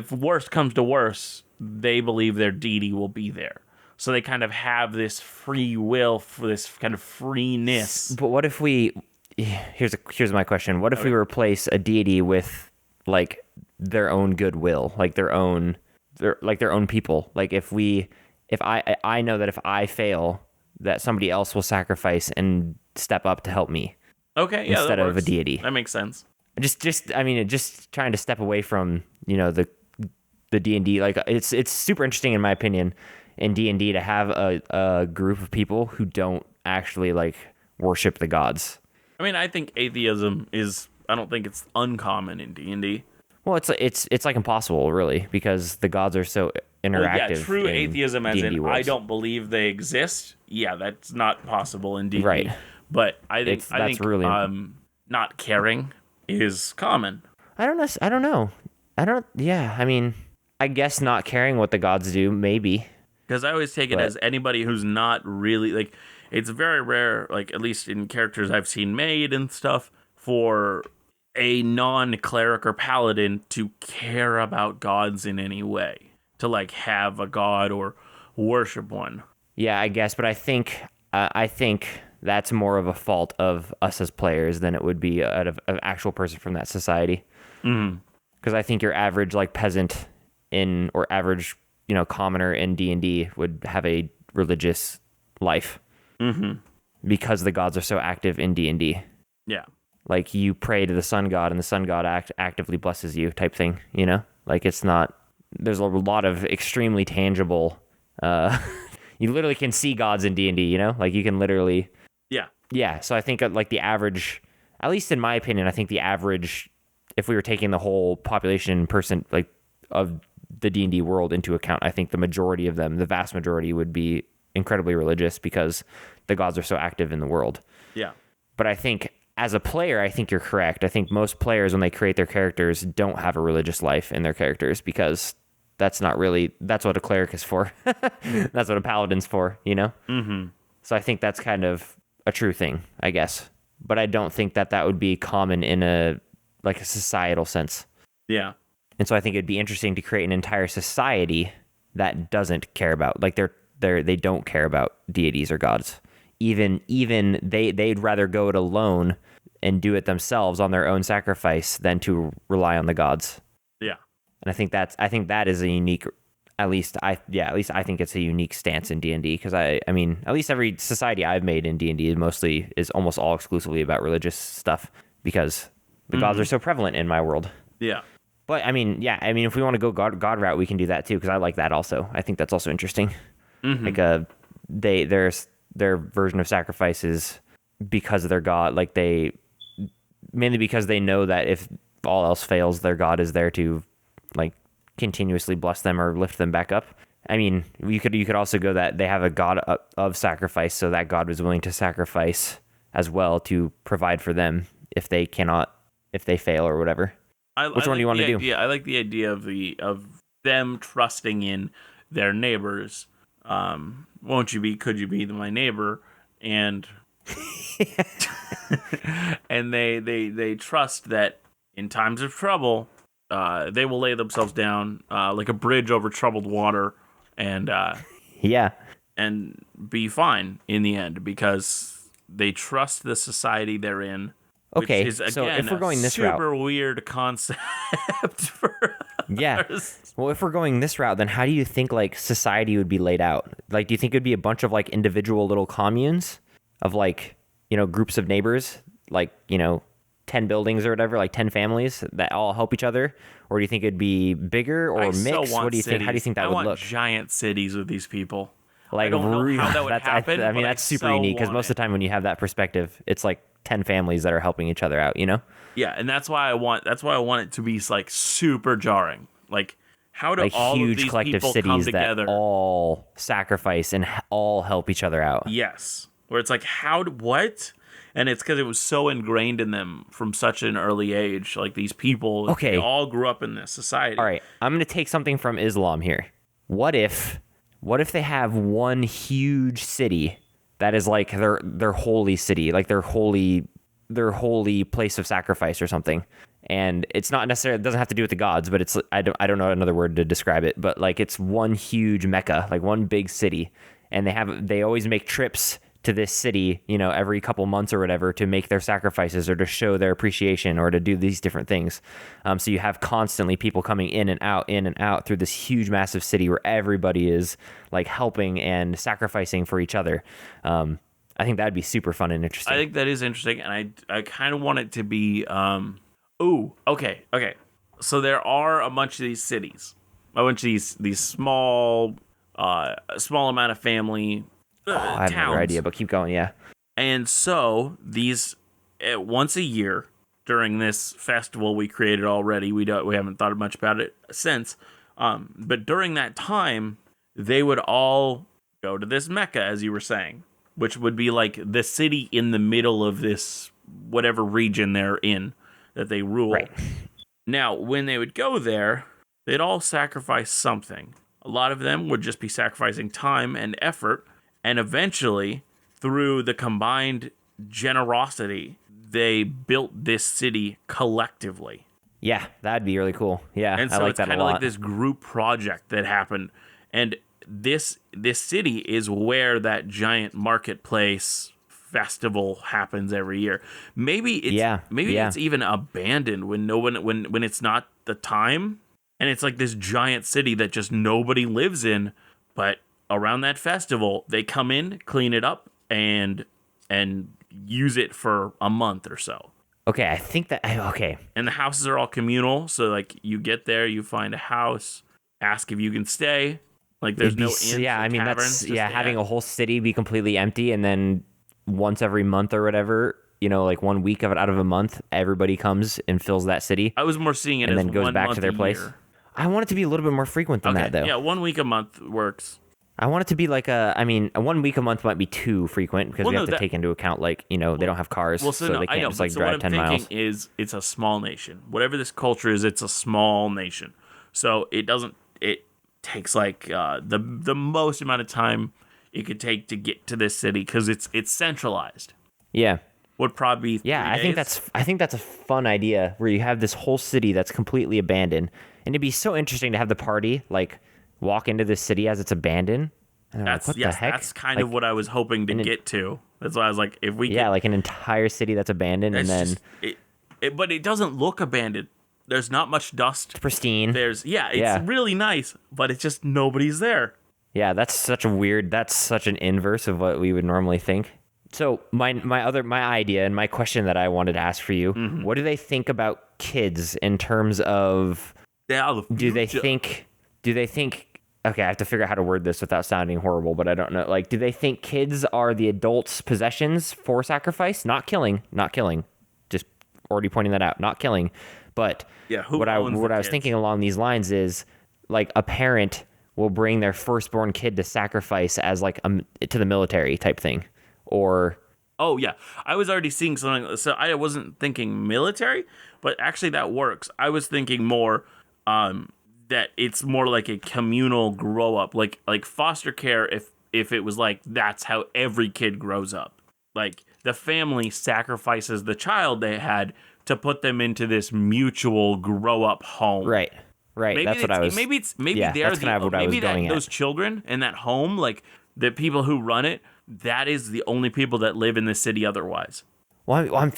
worst comes to worst, they believe their deity will be there. So they kind of have this free will, for this kind of freeness. But what if here's my question. What if we replace a deity with like their own goodwill, like their own people? Like if I know that if I fail, that somebody else will sacrifice and step up to help me. Okay, yeah, instead of a deity. That makes sense. Just trying to step away from, the D&D. Like it's super interesting in my opinion in D&D to have a group of people who don't actually like worship the gods. I mean, I think atheism I don't think it's uncommon in D&D. Well, it's like impossible, really, because the gods are so interactive. Yeah, true atheism as D&D in worlds. I don't believe they exist. Yeah, that's not possible in D&D. Right. But I think really not caring is common. I don't know. Yeah, I mean, I guess not caring what the gods do, maybe. Because I always take it as anybody who's not really, like, it's very rare, like, at least in characters I've seen made and stuff, for a non-cleric or paladin to care about gods in any way. To, like, have a god or worship one. Yeah, I guess, but I think that's more of a fault of us as players than it would be out of an actual person from that society. Because I think your average, like, peasant or average, commoner in D&D would have a religious life. Because the gods are so active in D&D. Yeah. Like, you pray to the sun god and the sun god actively blesses you type thing, Like, it's not... There's a lot of extremely tangible you literally can see gods in D&D, you know? Like you can literally Yeah. Yeah, so I think like the average, at least in my opinion, I think the average, if we were taking the whole population person like of the D&D world into account, I think the majority of them, the vast majority, would be incredibly religious because the gods are so active in the world. Yeah. But I think as a player, I think you're correct. I think most players, when they create their characters, don't have a religious life in their characters because that's what a cleric is for. That's what a paladin's for, you know? Mm-hmm. So I think that's kind of a true thing, I guess. But I don't think that would be common in a societal sense. Yeah. And so I think it'd be interesting to create an entire society that doesn't care about, like they don't care about deities or gods. Even they'd rather go it alone and do it themselves on their own sacrifice than to rely on the gods. Yeah. And I think that is a unique, at least I think it's a unique stance in D&D because I mean, at least every society I've made in D&D is almost all exclusively about religious stuff because the gods are so prevalent in my world. Yeah. But I mean, if we want to go God route, we can do that too because I like that also. I think that's also interesting. Mm-hmm. Like their version of sacrifices because of their god, like mainly because they know that if all else fails, their god is there to like continuously bless them or lift them back up. I mean, you could also go that they have a god of sacrifice, so that god was willing to sacrifice as well to provide for them if they fail or whatever. Which one do you want to do? Yeah, I like the idea of them trusting in their neighbors. Could you be my neighbor? And and they trust that in times of trouble, they will lay themselves down like a bridge over troubled water, and and be fine in the end because they trust the society they're in. Okay, which is, again, so if we're going this route, super weird concept for yeah. Well, if we're going this route, then how do you think like society would be laid out? Like, do you think it'd be a bunch of like individual little communes of like, you know, groups of neighbors, like, you know, 10 buildings or whatever, like 10 families that all help each other? Or do you think it'd be bigger or mixed? What do you think? How do you think that would look? I want giant cities with these people. Like, I don't know how that would happen. I mean, that's super unique because most of the time when you have that perspective, it's like 10 families that are helping each other out, you know? Yeah, and that's why I want it to be like super jarring. Like, how do like all huge of these collective people cities come together? That all sacrifice and all help each other out? Yes, where it's like, what? And it's because it was so ingrained in them from such an early age. Like these people, they all grew up in this society. All right, I'm going to take something from Islam here. What if they have one huge city that is like their holy city, like their holy place of sacrifice or something? And it's not necessarily, it doesn't have to do with the gods, but it's, I don't know another word to describe it, but like it's one huge Mecca, like one big city, and they always make trips to this city, you know, every couple months or whatever to make their sacrifices or to show their appreciation or to do these different things. So you have constantly people coming in and out through this huge, massive city where everybody is like helping and sacrificing for each other. I think that'd be super fun and interesting. I think that is interesting, and I kind of want it to be, okay. So there are a bunch of these cities, a bunch of these small amount of family I have no idea, but keep going, yeah. And so these once a year during this festival we created already, we haven't thought much about it since. But during that time, they would all go to this Mecca, as you were saying, which would be like the city in the middle of this whatever region they're in that they rule. Right. Now, when they would go there, they'd all sacrifice something. A lot of them would just be sacrificing time and effort. And eventually, through the combined generosity, they built this city collectively. Yeah, that'd be really cool. Yeah, and so I like it's that a lot. kind of like this group project that happened. And this city is where that giant marketplace festival happens every year. Maybe it's even abandoned when it's not the time, and it's like this giant city that just nobody lives in, but around that festival, they come in, clean it up, and use it for a month or so. Okay, I think that... Okay. And the houses are all communal, so like you get there, you find a house, ask if you can stay. Like there's It'd be no inns yeah. or I mean, taverns that's to yeah. stay Having at? a whole city be completely empty, and then once every month or whatever, like 1 week of it out of a month, everybody comes and fills that city, I was more seeing it and as then goes one back to month a their place. year. I want it to be a little bit more frequent than Okay, that, though. yeah, 1 week a month works. I want it to be like I mean, a 1 week a month might be too frequent because Well, we no, have to that take into account, like, they don't have cars, well, so no, they I can't know, just but like so what drive I'm 10 thinking miles. is it's a small nation. Whatever this culture is, it's a small nation. So it takes like the most amount of time it could take to get to this city because it's centralized. Yeah. Would probably be Yeah, 3 days. I think that's a fun idea where you have this whole city that's completely abandoned. And it'd be so interesting to have the party like walk into this city as it's abandoned. And they're like, That's what the yes, heck? that's kind Like, of what I was hoping to get to. That's why I was like, if we yeah, could, like an entire city that's abandoned and that's then just but it doesn't look abandoned. There's not much dust. pristine. It's Yeah. really nice, but it's just nobody's there. Yeah, that's such an inverse of what we would normally think. So my idea and my question that I wanted to ask for you, Mm-hmm. what do they think about kids in terms of Yeah, the do they future. think okay, I have to figure out how to word this without sounding horrible, but I don't know. Like, do they think kids are the adults' possessions for sacrifice? Not killing. Just already pointing that out. Not killing. But Yeah, who what I owns the was kids? thinking along these lines is like a parent will bring their firstborn kid to sacrifice as like to the military type thing. Or Oh yeah, I was already seeing something. So I wasn't thinking military, but actually that works. I was thinking more that it's more like a communal grow up, like foster care. If it was like that's how every kid grows up, like the family sacrifices the child they had to put them into this mutual grow up home. right. That's what I was. Maybe Yeah, they're that's kind of what I was maybe that going those at. children in that home, like the people who run it, that is the only people that live in the city otherwise. Well, I'm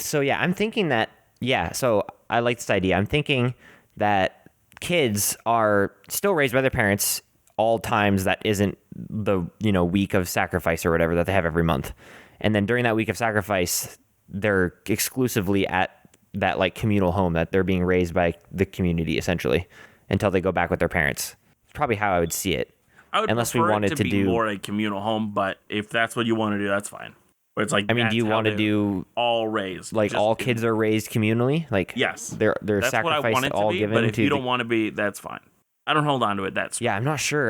thinking that, yeah, so I like this idea. I'm thinking that kids are still raised by their parents all times that isn't the, week of sacrifice or whatever that they have every month. And then during that week of sacrifice, they're exclusively at that like communal home that they're being raised by the community essentially until they go back with their parents. It's probably how I would see it. I would Unless we prefer wanted it to be do- more a communal home, but if that's what you want to do, that's fine. But it's like I mean, do you want to do all raised like just- all kids are raised communally? Like Yes, they're that's what I sacrificed want it to all be. given But if to you the don't want to be, that's fine. I don't hold on to it. That's Yeah, I'm not sure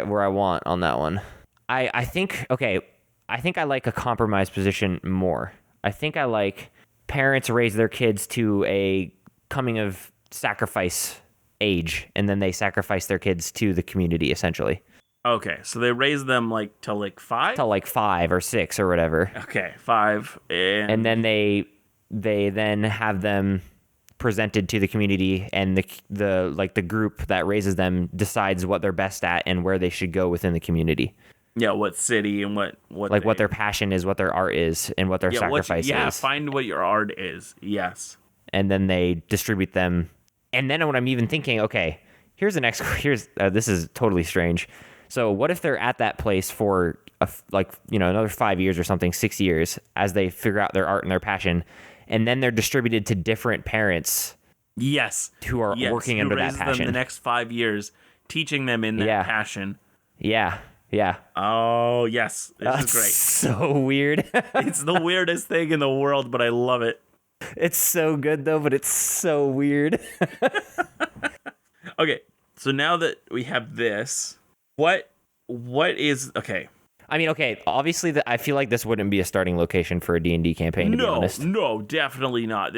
where I want on that one. I think I like a compromise position more. I think I like parents raise their kids to a coming of sacrifice age, and then they sacrifice their kids to the community essentially. okay. So they raise them like till like 5. Till like 5 or 6 or whatever. Okay, 5, And then they then have them presented to the community, and the group that raises them decides what they're best at and where they should go within the community. yeah, what city and what Like what their passion is, what their art is, and what their sacrifice is. find what your art is. Yes. And then they distribute them. And then when I'm even thinking, okay, this is totally strange. So what if they're at that place for another 5 years or something, 6 years, as they figure out their art and their passion, and then they're distributed to different parents Yes. who are working under that raises them passion. the next 5 years, teaching them in that Yeah. passion. Yeah. Oh yes, this That's is great. so weird. It's the weirdest thing in the world, but I love it. It's so good though, but it's so weird. Okay, so now that we have this, what is okay? I mean, okay, obviously I feel like this wouldn't be a starting location for a D&D campaign, to be honest. No, definitely not.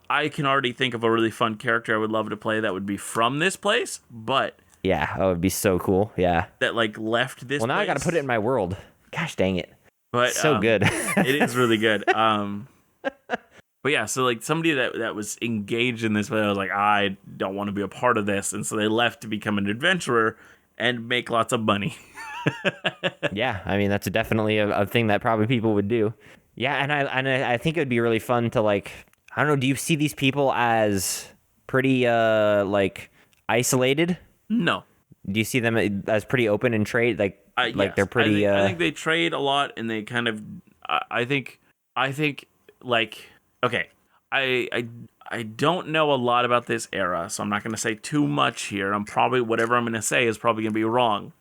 I can already think of a really fun character I would love to play that would be from this place, but Yeah, oh, it'd be so cool. Yeah. that like left this. Well, now I got to place. put it in my world. Gosh dang it. But So good. It is really good. But yeah, so like somebody that was engaged in this, but I was like, I don't want to be a part of this, and so they left to become an adventurer and make lots of money. Yeah, I mean, that's definitely a thing that probably people would do. Yeah, and I think it would be really fun to like, I don't know, do you see these people as pretty like isolated? No, Do you see them as pretty open and trade yes. they're pretty I think they trade a lot, and they kind of. I think like okay. I don't know a lot about this era, so I'm not going to say too much here. Whatever I'm going to say is probably going to be wrong.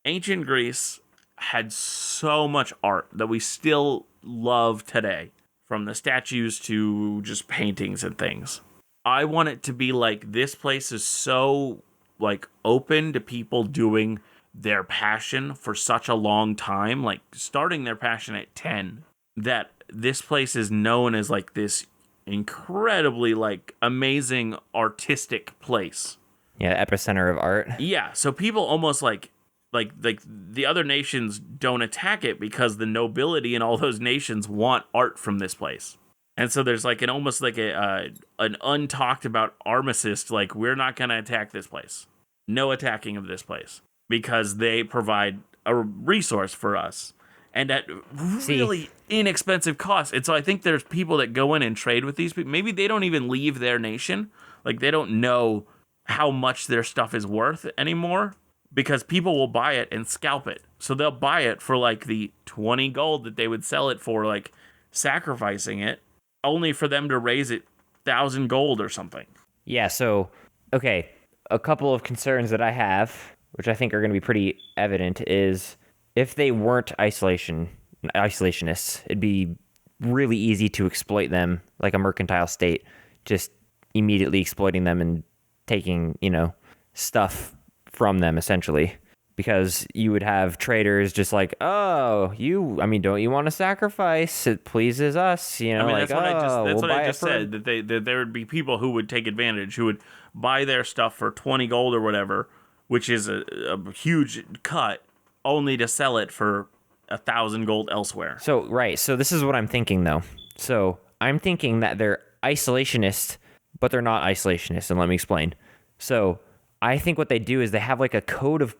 Ancient Greece had so much art that we still love today, from the statues to just paintings and things. I want it to be like, this place is so like open to people doing their passion for such a long time, like starting their passion at 10, that this place is known as like this incredibly like amazing artistic place. Yeah, epicenter of art. Yeah, so people almost like the other nations don't attack it because the nobility in all those nations want art from this place. And so there's like almost like an untalked about armistice, like, we're not going to attack this place. No attacking of this place, because they provide a resource for us, and at really inexpensive cost. And so I think there's people that go in and trade with these people. Maybe they don't even leave their nation. Like, they don't know how much their stuff is worth anymore, because people will buy it and scalp it. So they'll buy it for like the 20 gold that they would sell it for, like sacrificing it, only for them to raise it 1,000 gold or something. Yeah, so, okay, a couple of concerns that I have, which I think are going to be pretty evident, is if they weren't isolationists, it'd be really easy to exploit them like a mercantile state, just immediately exploiting them and taking, stuff from them, essentially. Because you would have traders just like, don't you want to sacrifice? It pleases us, That's what I just we'll said, that there would be people who would take advantage, who would buy their stuff for 20 gold or whatever, which is a huge cut, only to sell it for 1,000 gold elsewhere. So, right. So this is what I'm thinking, though. So I'm thinking that they're isolationists, but they're not isolationists, and let me explain. So I think what they do is they have like a code of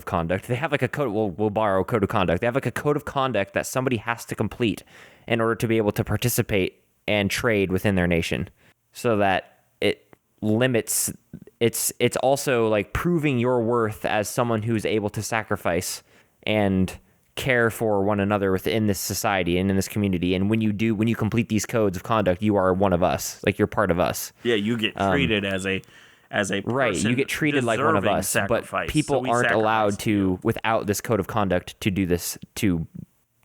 conduct. They have like a code. We'll borrow a code of conduct. They have like a code of conduct that somebody has to complete in order to be able to participate and trade within their nation, so that it limits. It's also like proving your worth as someone who's able to sacrifice and care for one another within this society and in this community. And when you complete these codes of conduct, you are one of us. Like, you're part of us. Yeah, you get treated as a right, you get treated like one of us, but people aren't allowed to, without this code of conduct, to do this, to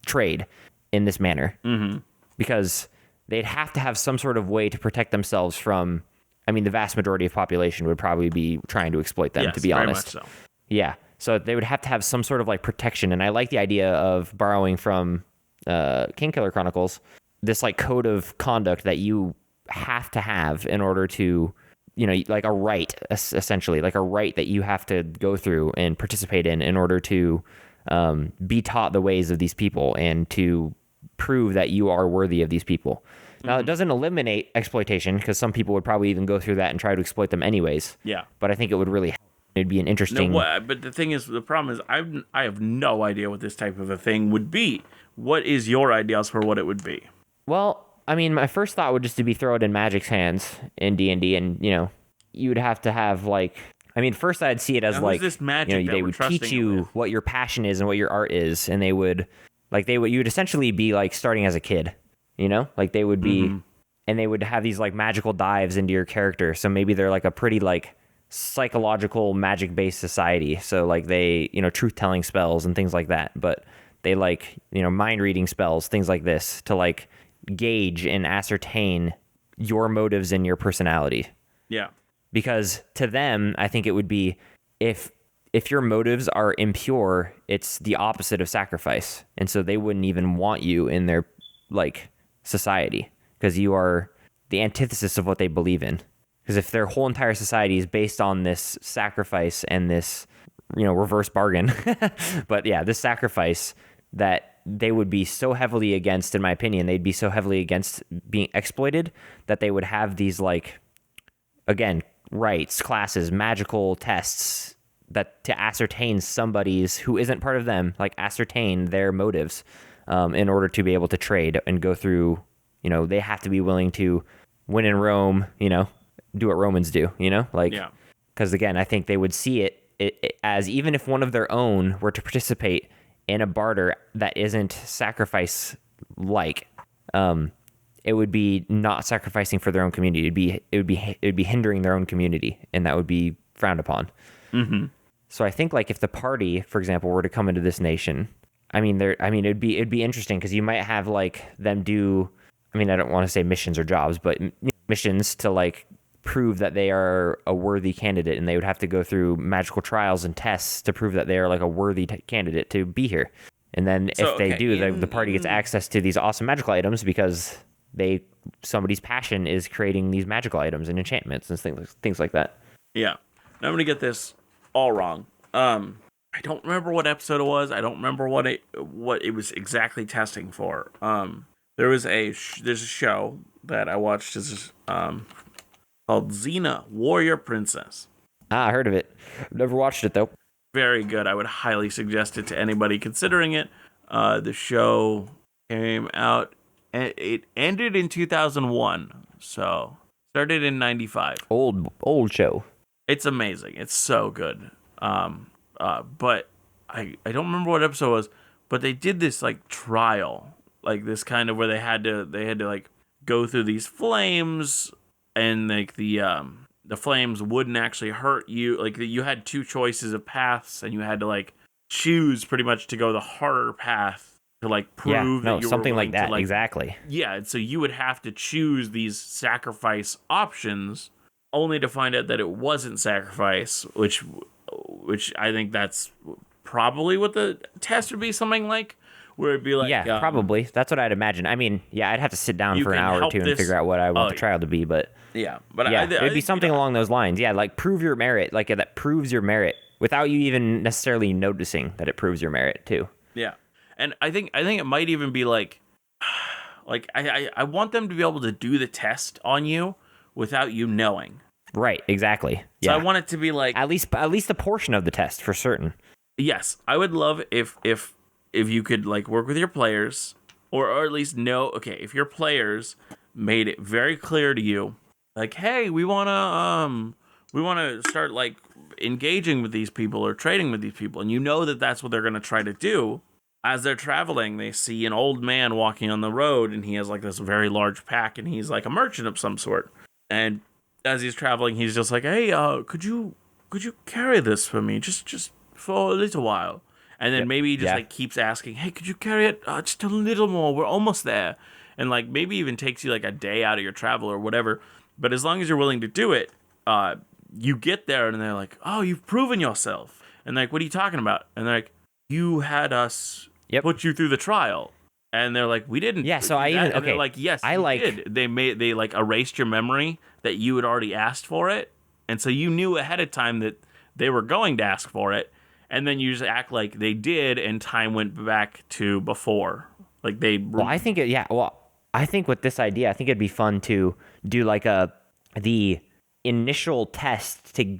trade in this manner. Mm-hmm. Because they'd have to have some sort of way to protect themselves from, the vast majority of population would probably be trying to exploit them, to be honest. Very much so. Yeah, so they would have to have some sort of like protection, and I like the idea of borrowing from Kingkiller Chronicles, this like code of conduct that you have to have in order to, like a right, essentially, like a right that you have to go through and participate in order to be taught the ways of these people and to prove that you are worthy of these people. Now, it doesn't eliminate exploitation, because some people would probably even go through that and try to exploit them anyways. Yeah. But I think it would really help. It'd be an interesting... But the thing is, the problem is, I have no idea what this type of a thing would be. What is your ideas for what it would be? Well, my first thought would just to be throw it in Magic's hands in D&D, and, you would have to have, like... first I'd see it as, like, this magic they would teach you what your passion is and what your art is, and you would essentially be, like, starting as a kid, Like, they would be... And they would have these, like, magical dives into your character, so maybe they're, like, a pretty, like, psychological, magic-based society, so, like, they, truth-telling spells and things like that, but they, like, mind-reading spells, things like this, to, like, gauge and ascertain your motives and your personality. Yeah. Because to them, I think it would be, if your motives are impure, it's the opposite of sacrifice. And so they wouldn't even want you in their, like, society, because you are the antithesis of what they believe in. Because if their whole entire society is based on this sacrifice and this, reverse bargain, but yeah, this sacrifice that they would be so heavily against, in my opinion, they'd be so heavily against being exploited that they would have these, like, again, rights, classes, magical tests that to ascertain somebody's who isn't part of them, like, ascertain their motives in order to be able to trade and go through, they have to be willing to win in Rome, do what Romans do, like, because again, I think they would see it as, even if one of their own were to participate in a barter that isn't sacrifice like, it would be not sacrificing for their own community. It would be hindering their own community, and that would be frowned upon. Mm-hmm. So I think like if the party, for example, were to come into this nation, it'd be interesting because you might have like them do. I mean, I don't want to say missions or jobs, but missions to like prove that they are a worthy candidate, and they would have to go through magical trials and tests to prove that they are like a worthy candidate to be here. And then if they do, the party gets access to these awesome magical items because somebody's passion is creating these magical items and enchantments and things like that. Yeah. Now I'm gonna get this all wrong. I don't remember what episode it was. I don't remember what it was exactly testing for. There's a show that I watched called Xena, Warrior Princess. I heard of it. Never watched it though. Very good. I would highly suggest it to anybody considering it. The show came out. It ended in 2001, so started in 95. Old show. It's amazing. It's so good. But I don't remember what episode it was, but they did this like trial, like this kind of where they had to like go through these flames, and like the flames wouldn't actually hurt you. Like you had two choices of paths, and you had to like choose pretty much to go the harder path to like prove that you something were like that. to, like, exactly. Yeah, and so you would have to choose these sacrifice options, only to find out that it wasn't sacrifice, which I think that's probably what the test would be, something like, where it'd be like, probably. That's what I'd imagine. I mean, I'd have to sit down for an hour or two and figure out what I want the trial to be, but it'd be something along those lines. Yeah, like prove your merit, like that proves your merit without you even necessarily noticing that it proves your merit too. Yeah, and I think it might even be like I want them to be able to do the test on you without you knowing. Right, exactly. So I want it to be like at least a portion of the test for certain. Yes, I would love if you could like work with your players, or at least know, okay, if your players made it very clear to you, like, hey, we wanna start like engaging with these people or trading with these people, and you know that that's what they're gonna try to do. As they're traveling, they see an old man walking on the road, and he has like this very large pack, and he's like a merchant of some sort. And as he's traveling, he's just like, hey, could you carry this for me, just for a little while? And then maybe he just like keeps asking, hey, could you carry it just a little more? We're almost there. And like maybe even takes you like a day out of your travel or whatever. But as long as you're willing to do it, you get there and they're like, oh, you've proven yourself. And like, what are you talking about? And they're like, you had us put you through the trial. And they're like, we didn't. Yeah, so I even, okay. And they're like, yes, you did. They like erased your memory that you had already asked for it. And so you knew ahead of time that they were going to ask for it. And then you just act like they did, and time went back to before. Like they. Well, I think I think with this idea, I think it'd be fun to do like the initial test to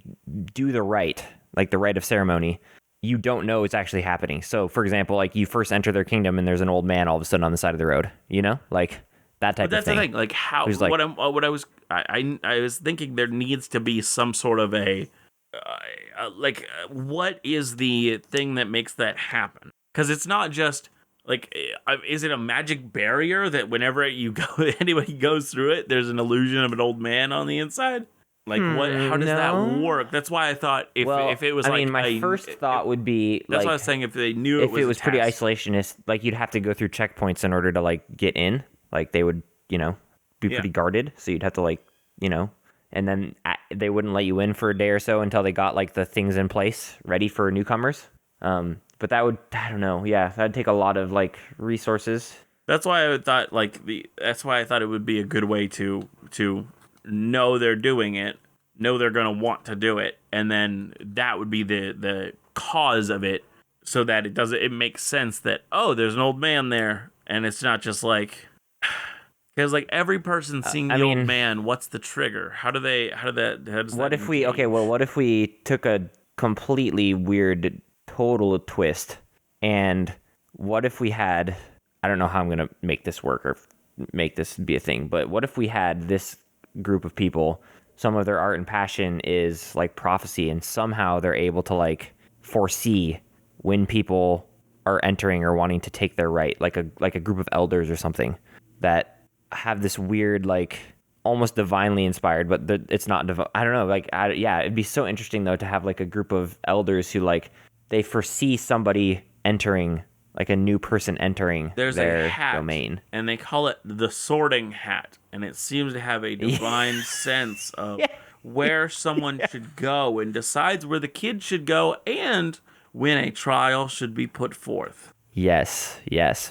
do the rite, like the rite of ceremony. You don't know it's actually happening. So, for example, like you first enter their kingdom, and there's an old man all of a sudden on the side of the road. You know, like that type of thing. That's the thing. Like how? I was thinking there needs to be some sort of a. What is the thing that makes that happen? Because it's not just like, is it a magic barrier that whenever anybody goes through it, there's an illusion of an old man on the inside? Like what? How does that work? That's why I thought if it was my first thought would be that's what I was saying. If they knew if it was pretty isolationist, like you'd have to go through checkpoints in order to like get in. Like they would, be pretty guarded. So you'd have to like, and then they wouldn't let you in for a day or so until they got like the things in place ready for newcomers. But that would, I don't know. Yeah, that'd take a lot of like resources. That's why I thought that's why I thought it would be a good way to know they're doing it, know they're going to want to do it. And then that would be the cause of it, so that it makes sense that, oh, there's an old man there. And it's not just like, because like every person seeing the old man, what's the trigger? What if we took a completely weird, total twist, and what if we had, I don't know how I'm going to make this work or make this be a thing, but what if we had this group of people, some of their art and passion is like prophecy, and somehow they're able to like foresee when people are entering or wanting to take their right, like a group of elders or something that have this weird, like, almost divinely inspired, but it's not I don't know, like, yeah, it'd be so interesting though to have like a group of elders who like they foresee somebody entering, like a new person entering There's their a hat, domain, and they call it the sorting hat, and it seems to have a divine sense of where someone should go, and decides where the kid should go, and when a trial should be put forth. Yes.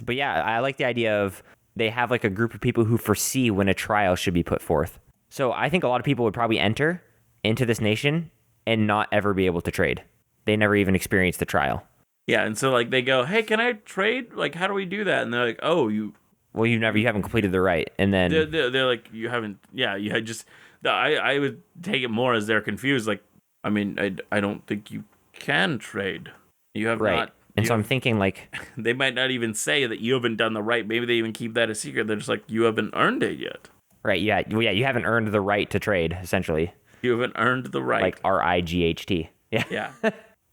But yeah, I like the idea of they have like a group of people who foresee when a trial should be put forth. So I think a lot of people would probably enter into this nation and not ever be able to trade. They never even experience the trial. Yeah, and so like they go, hey, can I trade? Like, how do we do that? And they're like, oh, you haven't completed the rite, and then they're like, you haven't. Yeah, you had just. I would take it more as they're confused. Like, I mean, I don't think you can trade. You have right. not. And so I'm thinking like they might not even say that you haven't done the right. Maybe they even keep that a secret. They're just like, you haven't earned it yet. Right. Yeah. Well, yeah. You haven't earned the right to trade. Essentially. You haven't earned the right. Like RIGHT. Yeah. Yeah.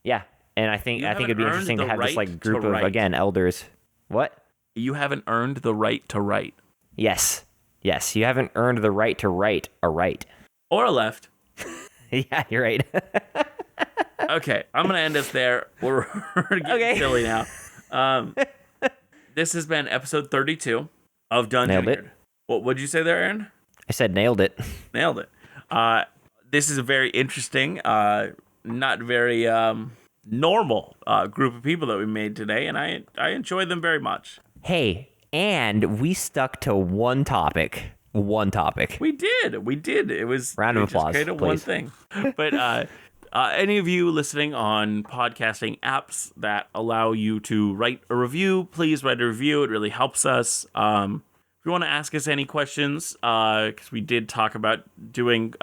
Yeah. And I think it'd be interesting to have this like group of again elders. What? You haven't earned the right to write. Yes. You haven't earned the right to write a right. Or a left. Yeah, you're right. Okay, I'm gonna end us there. We're getting silly now. This has been episode 32 of Dungeon Nailed it. Nerd. What'd you say there, Aaron? I said nailed it. Nailed it. This is a very interesting, not very normal group of people that we made today, and I enjoyed them very much. Hey, and we stuck to one topic. We did. It was round of applause. Just please. One thing, but any of you listening on podcasting apps that allow you to write a review, please write a review. It really helps us. If you want to ask us any questions, because we did talk about doing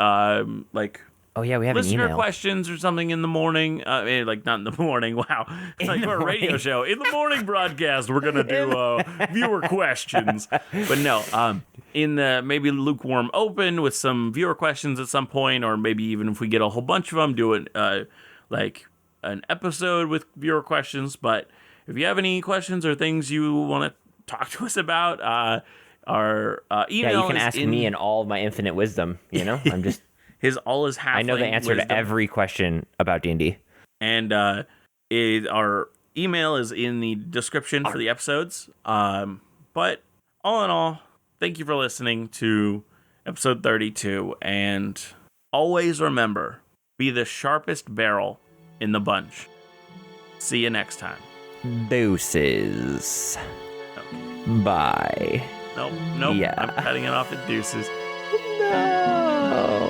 like. Oh yeah, we have listener an email. questions or something in the morning. Like not in the morning. Wow, like we're a radio show in the morning broadcast. We're gonna do viewer questions, but no. In the maybe lukewarm open with some viewer questions at some point, or maybe even if we get a whole bunch of them, do it like an episode with viewer questions. But if you have any questions or things you want to talk to us about, our email. Yeah, you can ask me in all of my infinite wisdom. You know, I'm just. All is half. I know the answer to every question about D&D. And our email is in the description for the episodes. But all in all, thank you for listening to episode 32. And always remember, be the sharpest barrel in the bunch. See you next time. Deuces. Bye. Nope. Yeah. I'm cutting it off at deuces. No.